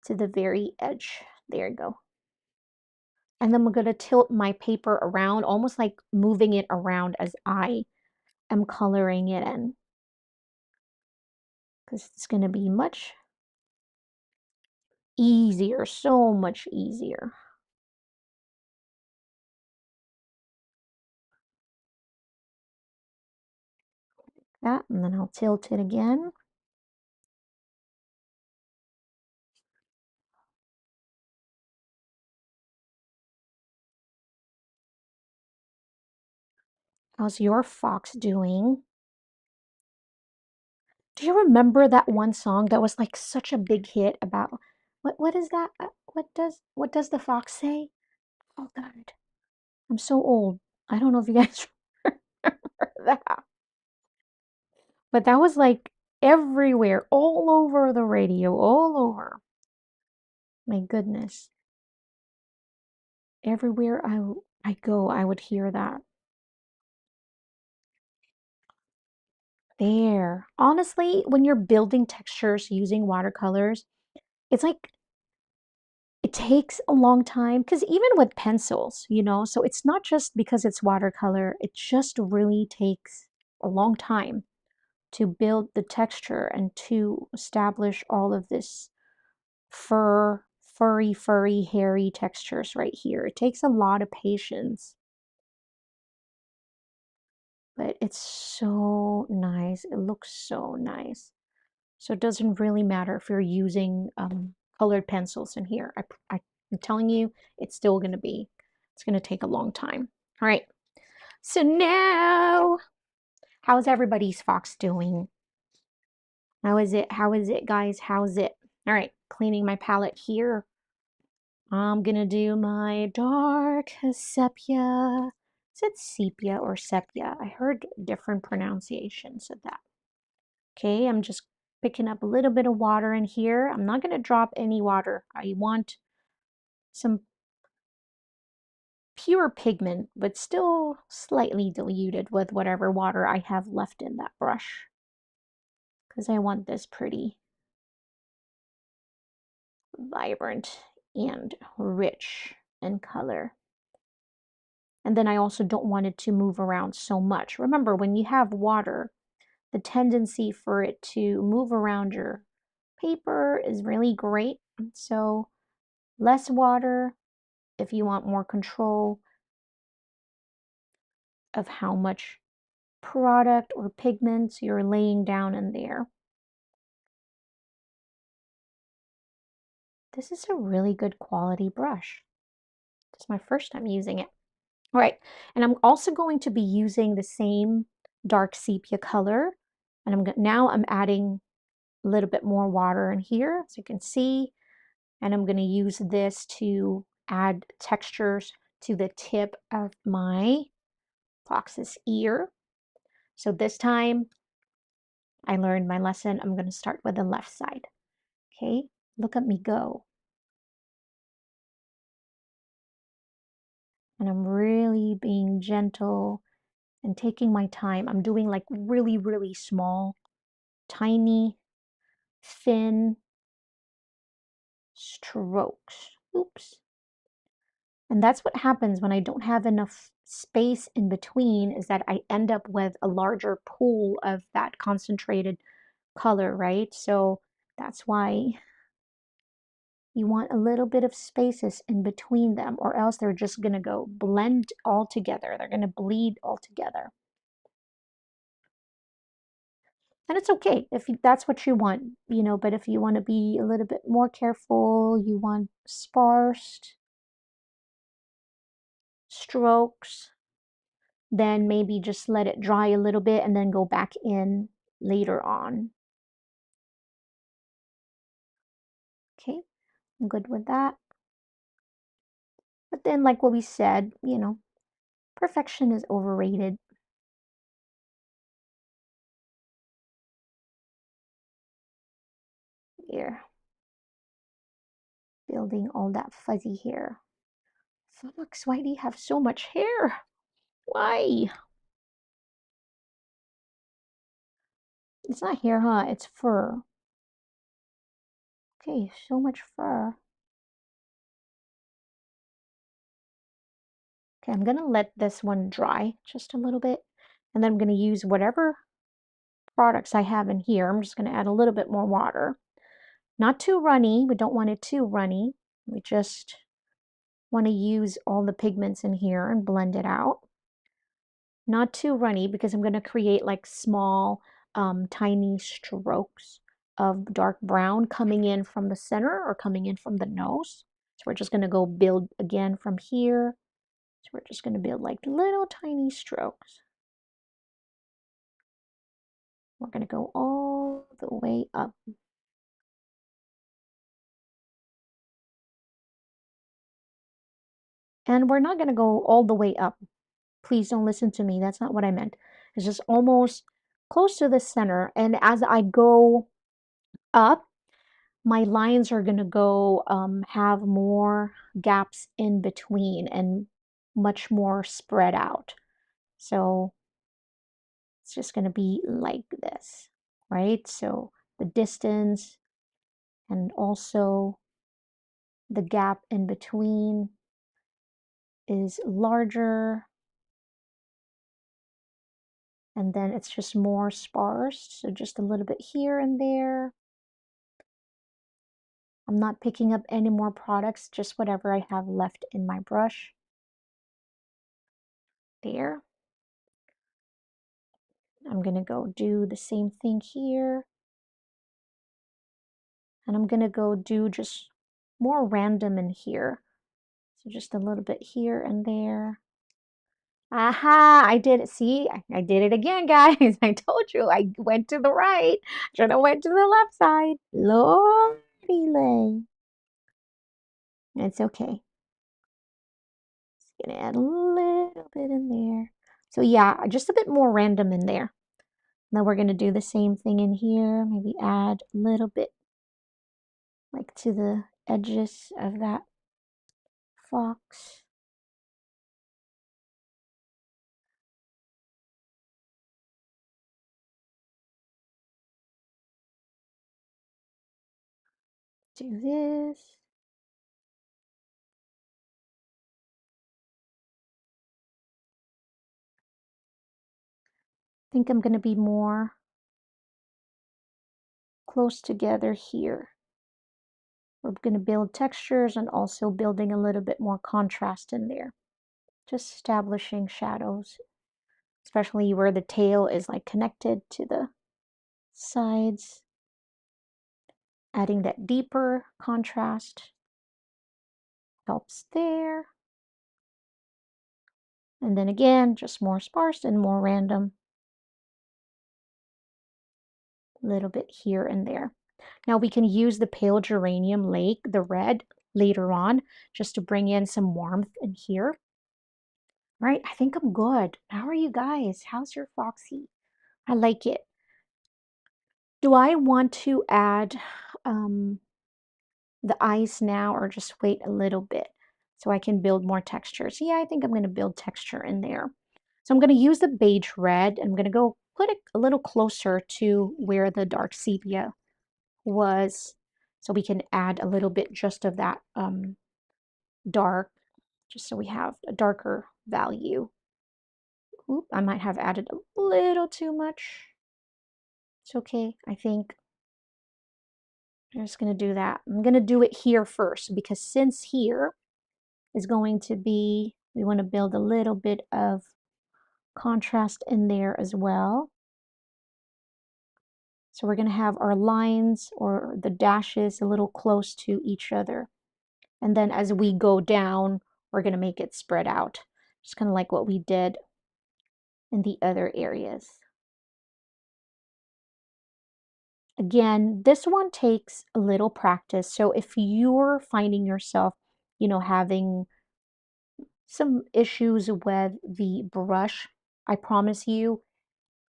to the very edge. There you go. And then I'm gonna tilt my paper around, almost like moving it around as I am coloring it in. Because it's gonna be much easier, so much easier. That, and then I'll tilt it again. How's your fox doing? Do you remember that one song that was like such a big hit about what is that? What does the fox say? Oh God, I'm so old. I don't know if you guys remember that. But that was like everywhere, all over the radio, all over. My goodness. Everywhere I go, I would hear that. There. Honestly, when you're building textures using watercolors, it's like it takes a long time because even with pencils, so it's not just because it's watercolor, it just really takes a long time to build the texture and to establish all of this furry, hairy textures right here. It takes a lot of patience, but it's so nice. It looks so nice. So it doesn't really matter if you're using colored pencils in here. I'm telling you, it's going to take a long time. All right. So now, how's everybody's fox doing? How is it? How is it, guys? How's it? All right. Cleaning my palette here. I'm going to do my dark sepia. Is it sepia or sepia? I heard different pronunciations of that. Okay, I'm just picking up a little bit of water in here. I'm not going to drop any water. I want some pure pigment, but still slightly diluted with whatever water I have left in that brush. Because I want this pretty vibrant and rich in color. And then I also don't want it to move around so much. Remember, when you have water, the tendency for it to move around your paper is really great. So less water if you want more control of how much product or pigments you're laying down in there. This is a really good quality brush. It's my first time using it. All right, and I'm also going to be using the same dark sepia color, and now I'm adding a little bit more water in here, as you can see, and I'm going to use this to add textures to the tip of my fox's ear. So this time I learned my lesson. I'm going to start with the left side. Okay, look at me go. And I'm really being gentle and taking my time. I'm doing like really, really small, tiny, thin strokes. Oops. And that's what happens when I don't have enough space in between, is that I end up with a larger pool of that concentrated color, right? So that's why you want a little bit of spaces in between them, or else they're just going to go blend all together. They're going to bleed all together. And it's okay if that's what you want, you know, but if you want to be a little bit more careful, you want sparse strokes, then maybe just let it dry a little bit and then go back in later on. Okay, I'm good with that. But then, like what we said, you know, perfection is overrated. Here, building all that fuzzy hair. Fox, why do you have so much hair? Why? It's not hair, huh? It's fur. Okay, so much fur. Okay, I'm gonna let this one dry just a little bit, and then I'm gonna use whatever products I have in here. I'm just gonna add a little bit more water. Not too runny, we don't want it too runny. We just want to use all the pigments in here and blend it out. Not too runny, because I'm gonna create like small, tiny strokes of dark brown coming in from the center or coming in from the nose. So we're just gonna go build again from here. So we're just going to build like little tiny strokes. We're going to go all the way up. And we're not going to go all the way up. Please don't listen to me. That's not what I meant. It's just almost close to the center. And as I go up, my lines are going to go have more gaps in between and much more spread out. So it's just going to be like this, right? So the distance and also the gap in between is larger, and then it's just more sparse, so just a little bit here and there. I'm not picking up any more products, just whatever I have left in my brush. There. I'm gonna go do the same thing here, and I'm gonna go do just more random in here. So just a little bit here and there. Aha, I did it. See, I did it again, guys. I told you I went to the right. Should have went to the left side. Lordy lay. It's okay. Just gonna add a little bit in there. So yeah, just a bit more random in there. Now we're gonna do the same thing in here. Maybe add a little bit like to the edges of that fox. Do this. I think I'm gonna be more close together here. We're going to build textures and also building a little bit more contrast in there. Just establishing shadows, especially where the tail is like connected to the sides. Adding that deeper contrast helps there. And then again, just more sparse and more random. A little bit here and there. Now we can use the pale geranium lake, the red, later on, just to bring in some warmth in here. Right, I think I'm good. How are you guys? How's your foxy? I like it. Do I want to add the eyes now or just wait a little bit? so I can build more textures. Yeah, I think I'm going to build texture in there. So I'm going to use the beige red. I'm going to go put it a little closer to where the dark sepia was, so we can add a little bit just of that dark, just so we have a darker value. Oop, I might have added a little too much. It's okay, I think. I'm just going to do that. I'm going to do it here first, because since here is going to be, we want to build a little bit of contrast in there as well. So we're going to have our lines or the dashes a little close to each other. And then as we go down, we're going to make it spread out. Just kind of like what we did in the other areas. Again, this one takes a little practice. So if you're finding yourself, having some issues with the brush, I promise you,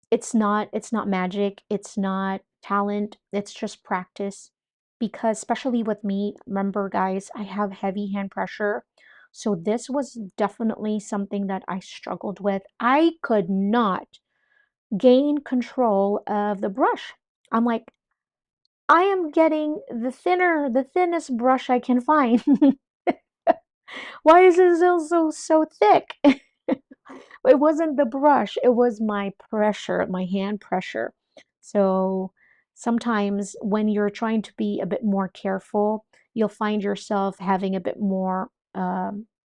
it's not magic, it's not talent, it's just practice. Because especially with me, remember guys, I have heavy hand pressure. So this was definitely something that I struggled with. I could not gain control of the brush. I'm like, I am getting the thinnest brush I can find. Why is it so thick? It wasn't the brush, it was my pressure, my hand pressure. So sometimes when you're trying to be a bit more careful, you'll find yourself having a bit more of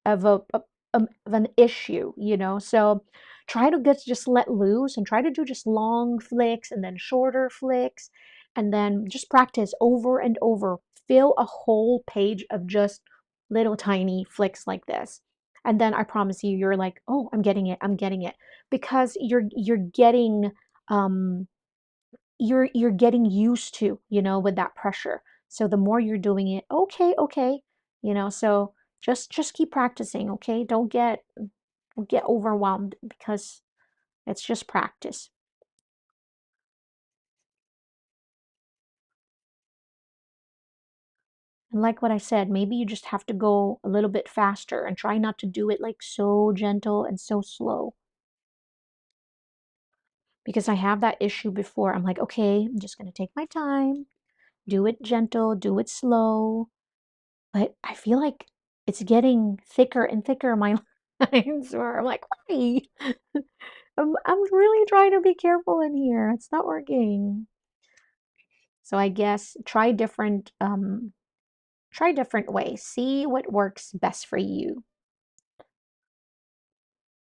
an issue, So try to just let loose and try to do just long flicks and then shorter flicks, and then just practice over and over. Fill a whole page of just little tiny flicks like this. And then I promise you, you're like, oh, I'm getting it, I'm getting it. Because you're getting you're getting used to, with that pressure. So the more you're doing it, okay, so just keep practicing, okay? Don't get overwhelmed, because it's just practice. And like what I said, maybe you just have to go a little bit faster and try not to do it like so gentle and so slow. Because I have that issue before. I'm like, okay, I'm just going to take my time, do it gentle, do it slow. But I feel like it's getting thicker and thicker, my lines, where I'm like, why? I'm really trying to be careful in here. It's not working. So I guess try different ways. See what works best for you.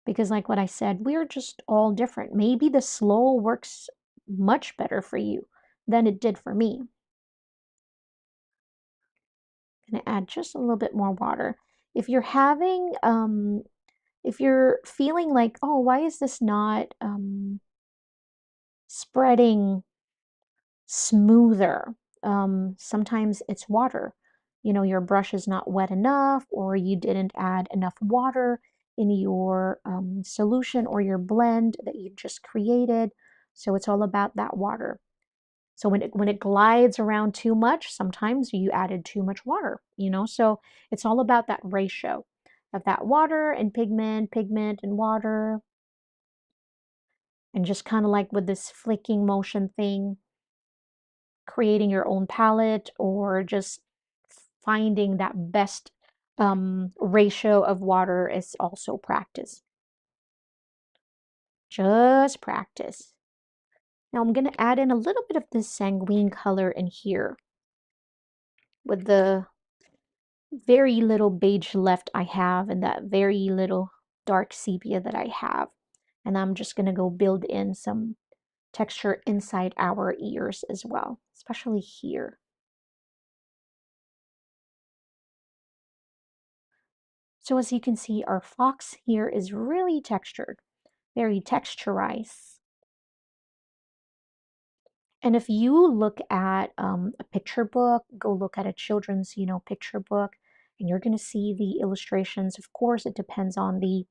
Because like what I said, we're just all different. Maybe the slow works much better for you than it did for me. Gonna add just a little bit more water. If you're having, if you're feeling like, oh, why is this not spreading smoother? Sometimes it's water. Your brush is not wet enough, or you didn't add enough water in your solution or your blend that you just created. So it's all about that water. So when it glides around too much, sometimes you added too much water, So it's all about that ratio of that water and pigment, pigment and water. And just kind of like with this flicking motion thing, creating your own palette, or just finding that best ratio of water is also practice. Just practice. Now I'm going to add in a little bit of this sanguine color in here with the very little beige left I have, and that very little dark sepia that I have. And I'm just going to go build in some texture inside our ears as well, especially here. So as you can see, our fox here is really textured, very texturized. And if you look at a picture book, go look at a children's, picture book, and you're going to see the illustrations. Of course, it depends on the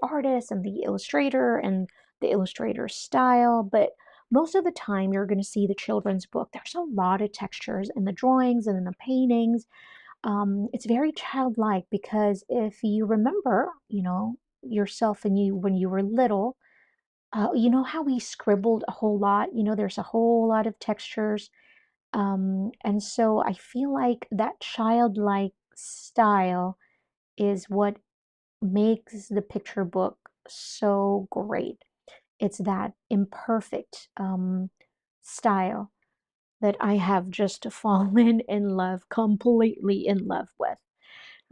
artist and the illustrator and the illustrator's style, but most of the time you're going to see the children's book. There's a lot of textures in the drawings and in the paintings. It's very childlike because if you remember, yourself and you when you were little, you know how we scribbled a whole lot? There's a whole lot of textures. And so I feel like that childlike style is what makes the picture book so great. It's that imperfect style that I have just fallen in love, completely in love with.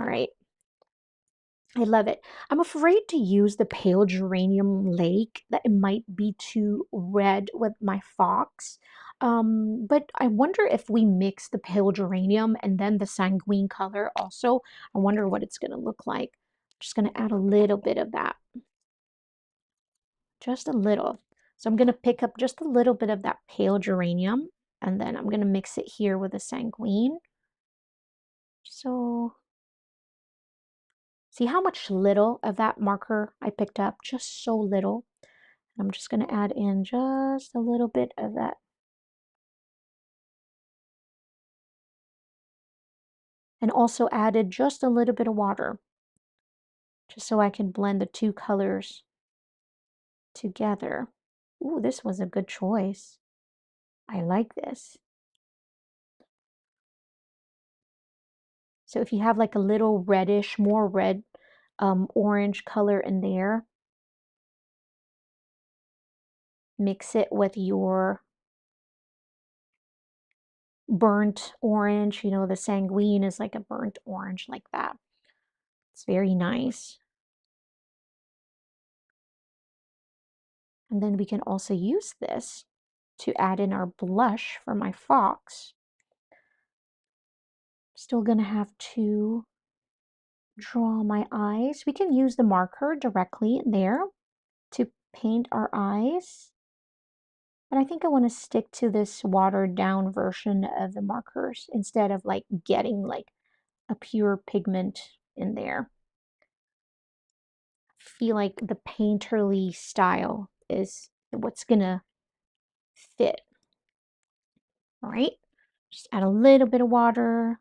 All right. I love it. I'm afraid to use the pale geranium lake, that it might be too red with my fox. But I wonder if we mix the pale geranium and then the sanguine color also. I wonder what it's going to look like. I'm just going to add a little bit of that, just a little. So I'm going to pick up just a little bit of that pale geranium, and then I'm going to mix it here with the sanguine. So see how much little of that marker I picked up? Just so little. I'm just going to add in just a little bit of that. And also added just a little bit of water, just so I can blend the two colors together. Ooh, this was a good choice. I like this. So if you have like a little reddish, more red, orange color in there, mix it with your burnt orange. The sanguine is like a burnt orange like that. It's very nice. And then we can also use this to add in our blush for my fox. Still gonna have to draw my eyes. We can use the marker directly there to paint our eyes. And I think I want to stick to this watered down version of the markers instead of like getting like a pure pigment in there. I feel like the painterly style is what's gonna fit. All right, just add a little bit of water,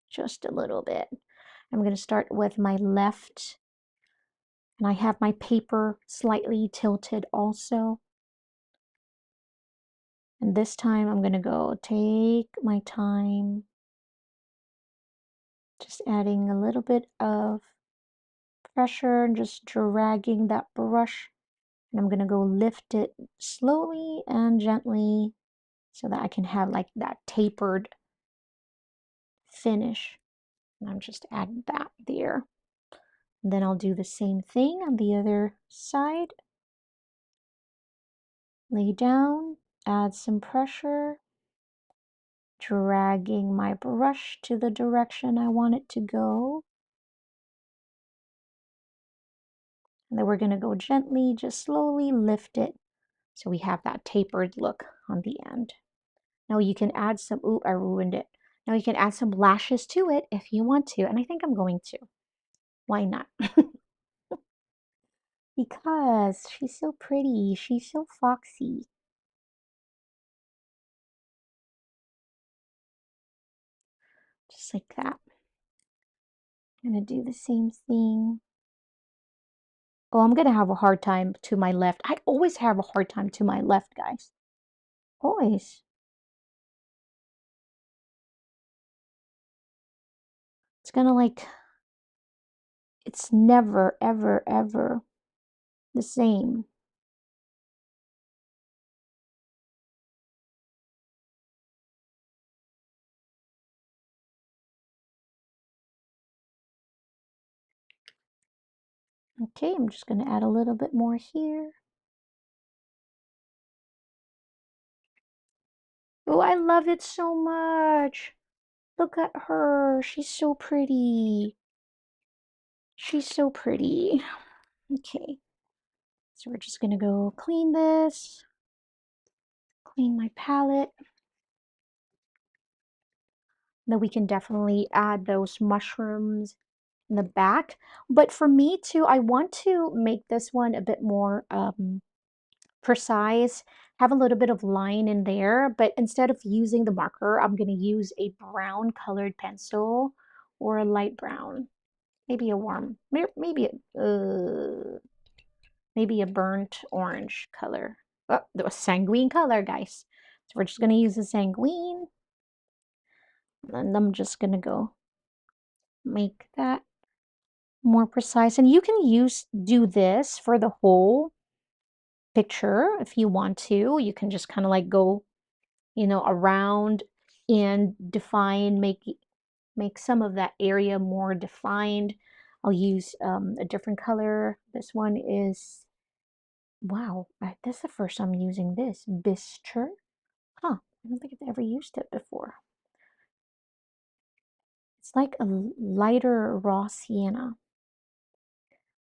just a little bit. I'm going to start with my left, and I have my paper slightly tilted also. And this time I'm going to go take my time, just adding a little bit of pressure and just dragging that brush. And I'm going to go lift it slowly and gently so that I can have like that tapered finish. And I'm just adding that there. And then I'll do the same thing on the other side. Lay down, add some pressure, dragging my brush to the direction I want it to go. And then we're going to go gently, just slowly lift it so we have that tapered look on the end. Now you can add some, ooh, I ruined it. Now you can add some lashes to it if you want to, and I think I'm going to. Why not? Because she's so pretty, she's so foxy. Just like that. I'm going to do the same thing. Oh, I'm going to have a hard time to my left. I always have a hard time to my left, guys. Always. It's going to like, it's never, ever, ever the same. Okay, I'm just going to add a little bit more here. Oh, I love it so much. Look at her. She's so pretty. She's so pretty. Okay, so we're just going to go clean this. Clean my palette. Then we can definitely add those mushrooms in the back. But for me too, I want to make this one a bit more precise. have a little bit of line in there, but instead of using the marker, I'm going to use a brown colored pencil or a light brown, maybe a warm, maybe a burnt orange color. Oh, that was sanguine color, guys. So we're just going to use the sanguine, and I'm just going to go make that more precise. And you can do this for the whole picture if you want to. You can just kind of like go, around and make some of that area more defined. I'll use a different color. This one is, wow, that's the first time using this. Bistre. Huh, I don't think I've ever used it before. It's like a lighter raw sienna.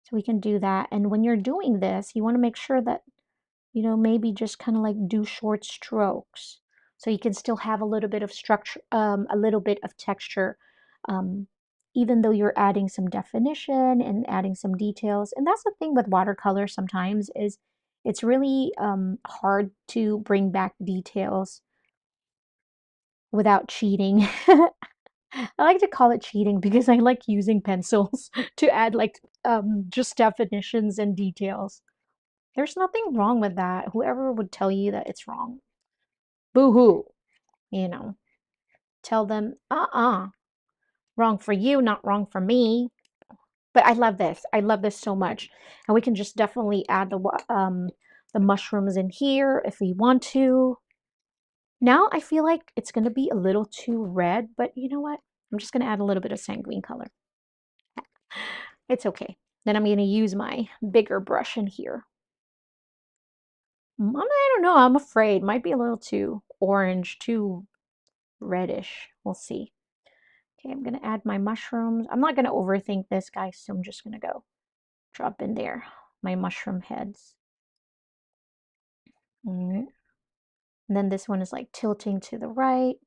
So we can do that. And when you're doing this, you want to make sure that, maybe just kind of like do short strokes. So you can still have a little bit of structure, a little bit of texture, um, even though you're adding some definition and adding some details. And that's the thing with watercolor sometimes is it's really hard to bring back details without cheating. I like to call it cheating because I like using pencils to add like just definitions and details. There's nothing wrong with that. Whoever would tell you that it's wrong, boo-hoo, you know. Tell them, wrong for you, not wrong for me. But I love this. I love this so much. And we can just definitely add the mushrooms in here if we want to. Now I feel like it's going to be a little too red, but you know what? I'm just going to add a little bit of sanguine color. It's okay. Then I'm going to use my bigger brush in here. I don't know. I'm afraid. Might be a little too orange, too reddish. We'll see. Okay, I'm going to add my mushrooms. I'm not going to overthink this, guys, so I'm just going to go drop in there my mushroom heads. All right. And then this one is like tilting to the right.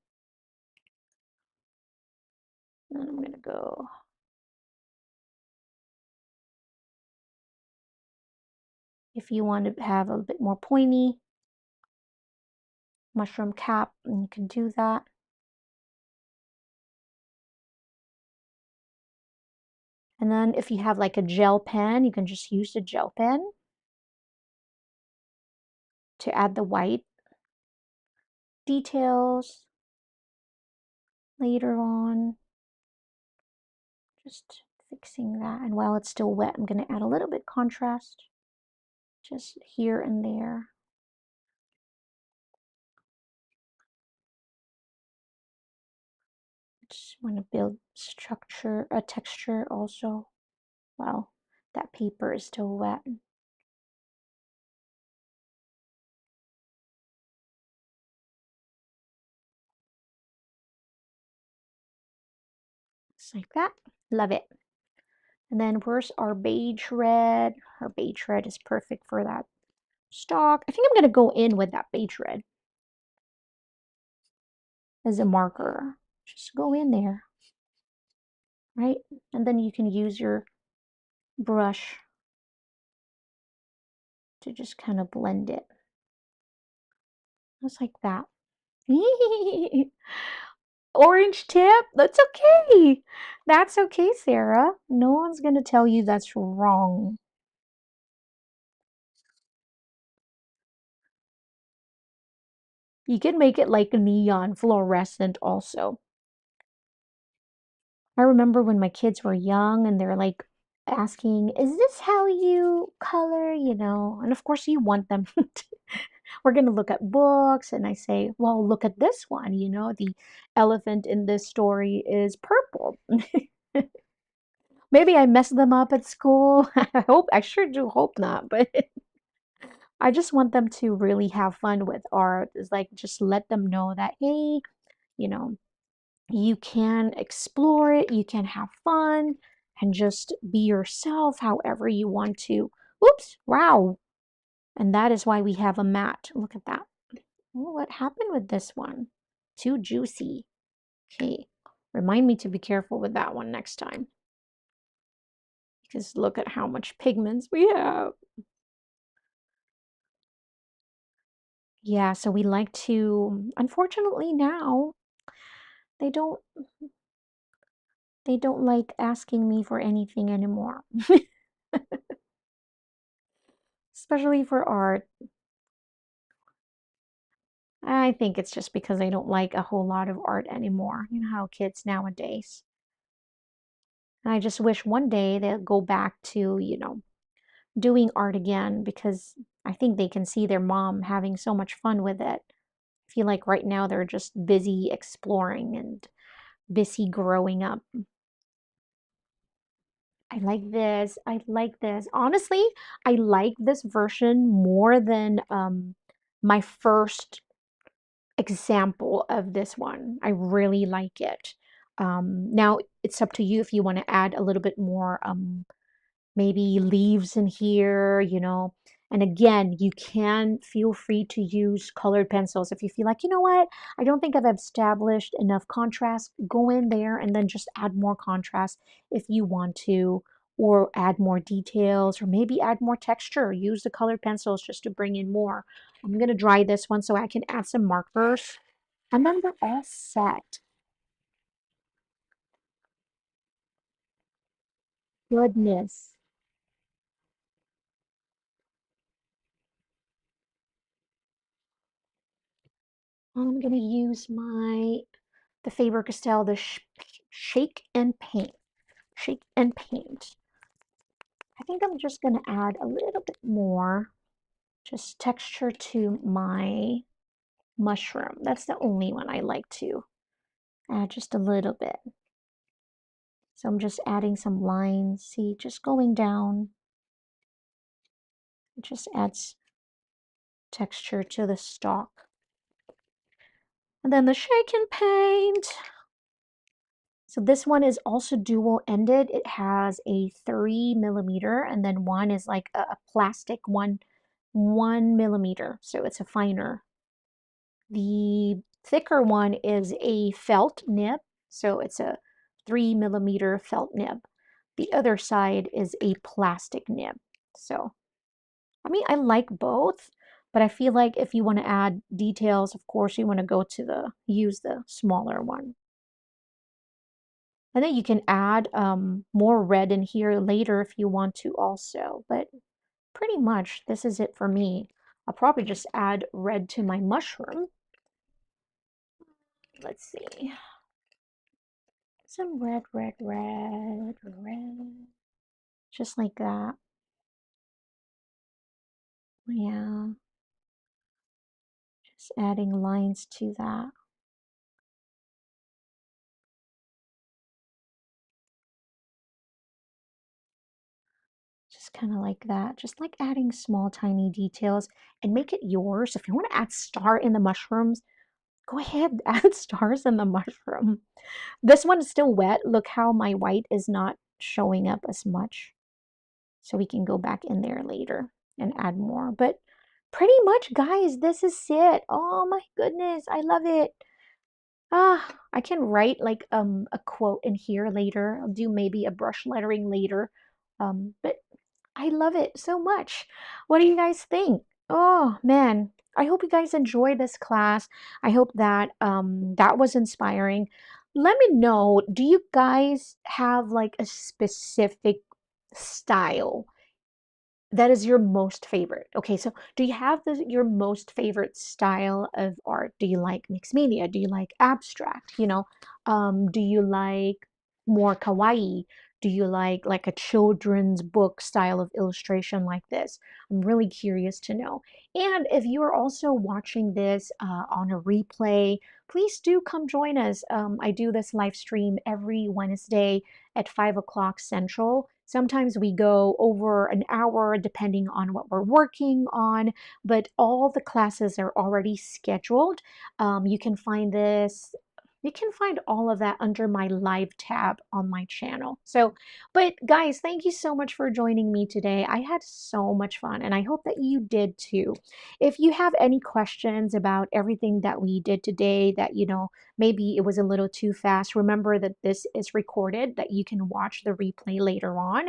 And then I'm going to go. If you want to have a bit more pointy mushroom cap, and you can do that. And then if you have like a gel pen, you can just use the gel pen to add the white details later on. Just fixing that. And while it's still wet, I'm going to add a little bit contrast just here and there. Just want to build structure, a texture also while that paper is still wet. Just like that. Love it. And then where's our beige red? Our beige red is perfect for that stalk. I think I'm going to go in with that beige red as a marker. Just go in there, right? And then you can use your brush to just kind of blend it. Just like that. Orange tip? That's okay. That's okay, Sarah. No one's going to tell you that's wrong. You can make it like neon fluorescent also. I remember when my kids were young and they're like asking, is this how you color? And of course you want them to, we're going to look at books. And I say, well, look at this one. The elephant in this story is purple. Maybe I messed them up at school. I sure do hope not, but I just want them to really have fun with art. It's like just let them know that, hey, you know, you can explore it, you can have fun, and just be yourself however you want to. Oops, wow. And that is why we have a mat. Look at that. Oh, what happened with this one? Too juicy. Okay, remind me to be careful with that one next time. Because look at how much pigments we have. Yeah, so we like to, unfortunately now, they don't they don't like asking me for anything anymore. Especially for art. I think it's just because they don't like a whole lot of art anymore. You know how kids nowadays. And I just wish one day they'll go back to, doing art again because I think they can see their mom having so much fun with it. I feel like right now they're just busy exploring and busy growing up. I like this. I like this. Honestly, I like this version more than my first example of this one. I really like it. Now it's up to you if you want to add a little bit more maybe leaves in here, And again, you can feel free to use colored pencils if you feel like, you know what, I don't think I've established enough contrast. Go in there and then just add more contrast if you want to, or add more details, or maybe add more texture. Use the colored pencils just to bring in more. I'm going to dry this one so I can add some markers. And then we're all set. Goodness. I'm going to use the Faber-Castell, Shake and Paint. Shake and Paint. I think I'm just going to add a little bit more just texture to my mushroom. That's the only one I like to add just a little bit. So I'm just adding some lines. See, just going down. It just adds texture to the stalk. And then the Shake and Paint. So this one is also dual ended. It has a 3 millimeter, and then one is like a plastic 1 millimeter. So it's a finer. The thicker one is a felt nib. So it's a 3 millimeter felt nib. The other side is a plastic nib. So, I mean, I like both, but I feel like if you want to add details, of course, you want to go to use the smaller one. And then you can add more red in here later if you want to also, but pretty much this is it for me. I'll probably just add red to my mushroom. Let's see. Some red, red, red, red. Just like that. Yeah. Just adding lines to that. Just kind of like that. Just like adding small, tiny details and make it yours. If you want to add star in the mushrooms, go ahead, add stars in the mushroom. This one is still wet. Look how my white is not showing up as much. So we can go back in there later and add more. But pretty much, guys, this is it. Oh my goodness, I love it. I can write like a quote in here later. I'll do maybe a brush lettering later. But I love it so much. What do you guys think? Oh man, I hope you guys enjoy this class. I hope that that was inspiring. Let me know, do you guys have like a specific style that is your most favorite? Okay, so do you have your most favorite style of art? Do you like mixed media? Do you like abstract? Do you like more kawaii? Do you like a children's book style of illustration like this? I'm really curious to know. And if you are also watching this on a replay, please do come join us. I do this live stream every Wednesday at 5 o'clock Central. Sometimes we go over an hour depending on what we're working on, but all the classes are already scheduled. You can find this You can find all of that under my live tab on my channel. So, but guys, thank you so much for joining me today. I had so much fun and I hope that you did too. If you have any questions about everything that we did today that, maybe it was a little too fast, remember that this is recorded, that you can watch the replay later on.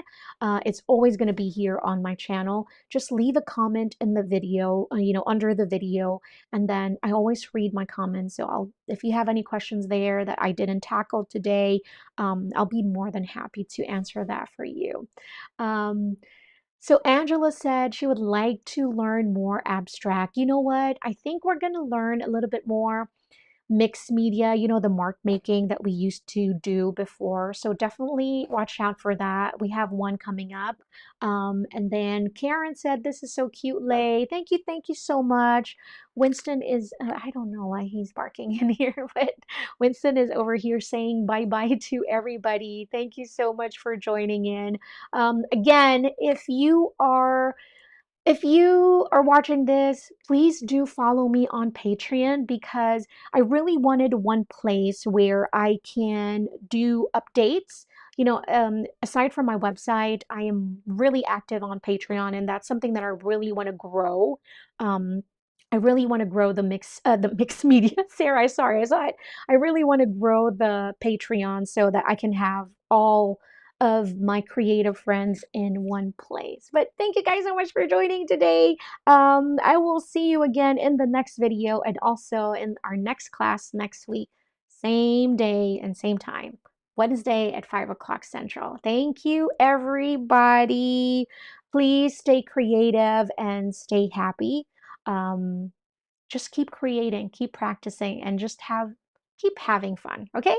It's always going to be here on my channel. Just leave a comment in the video, under the video, and then I always read my comments. So if you have any questions there that I didn't tackle today, I'll be more than happy to answer that for you. Um, so Angela said she would like to learn more abstract. You know what? I think we're going to learn a little bit more mixed media, the mark making that we used to do before. So definitely watch out for that. We have one coming up. And then Karen said, "This is so cute, Lay. Thank you so much." Winston is, I don't know why he's barking in here, but Winston is over here saying bye bye to everybody. Thank you so much for joining in. Again, if you are watching this, please do follow me on Patreon because I really wanted one place where I can do updates. Aside from my website, I am really active on Patreon, and that's something that I really want to grow. Um, I really want to grow the mixed media. Sarah, sorry, I saw it. I really want to grow the Patreon so that I can have all of my creative friends in one place. But thank you guys so much for joining today. I will see you again in the next video and also in our next class next week. Same day and same time. Wednesday at 5 o'clock Central. Thank you, everybody. Please stay creative and stay happy. Just keep creating, keep practicing, and keep having fun. Okay?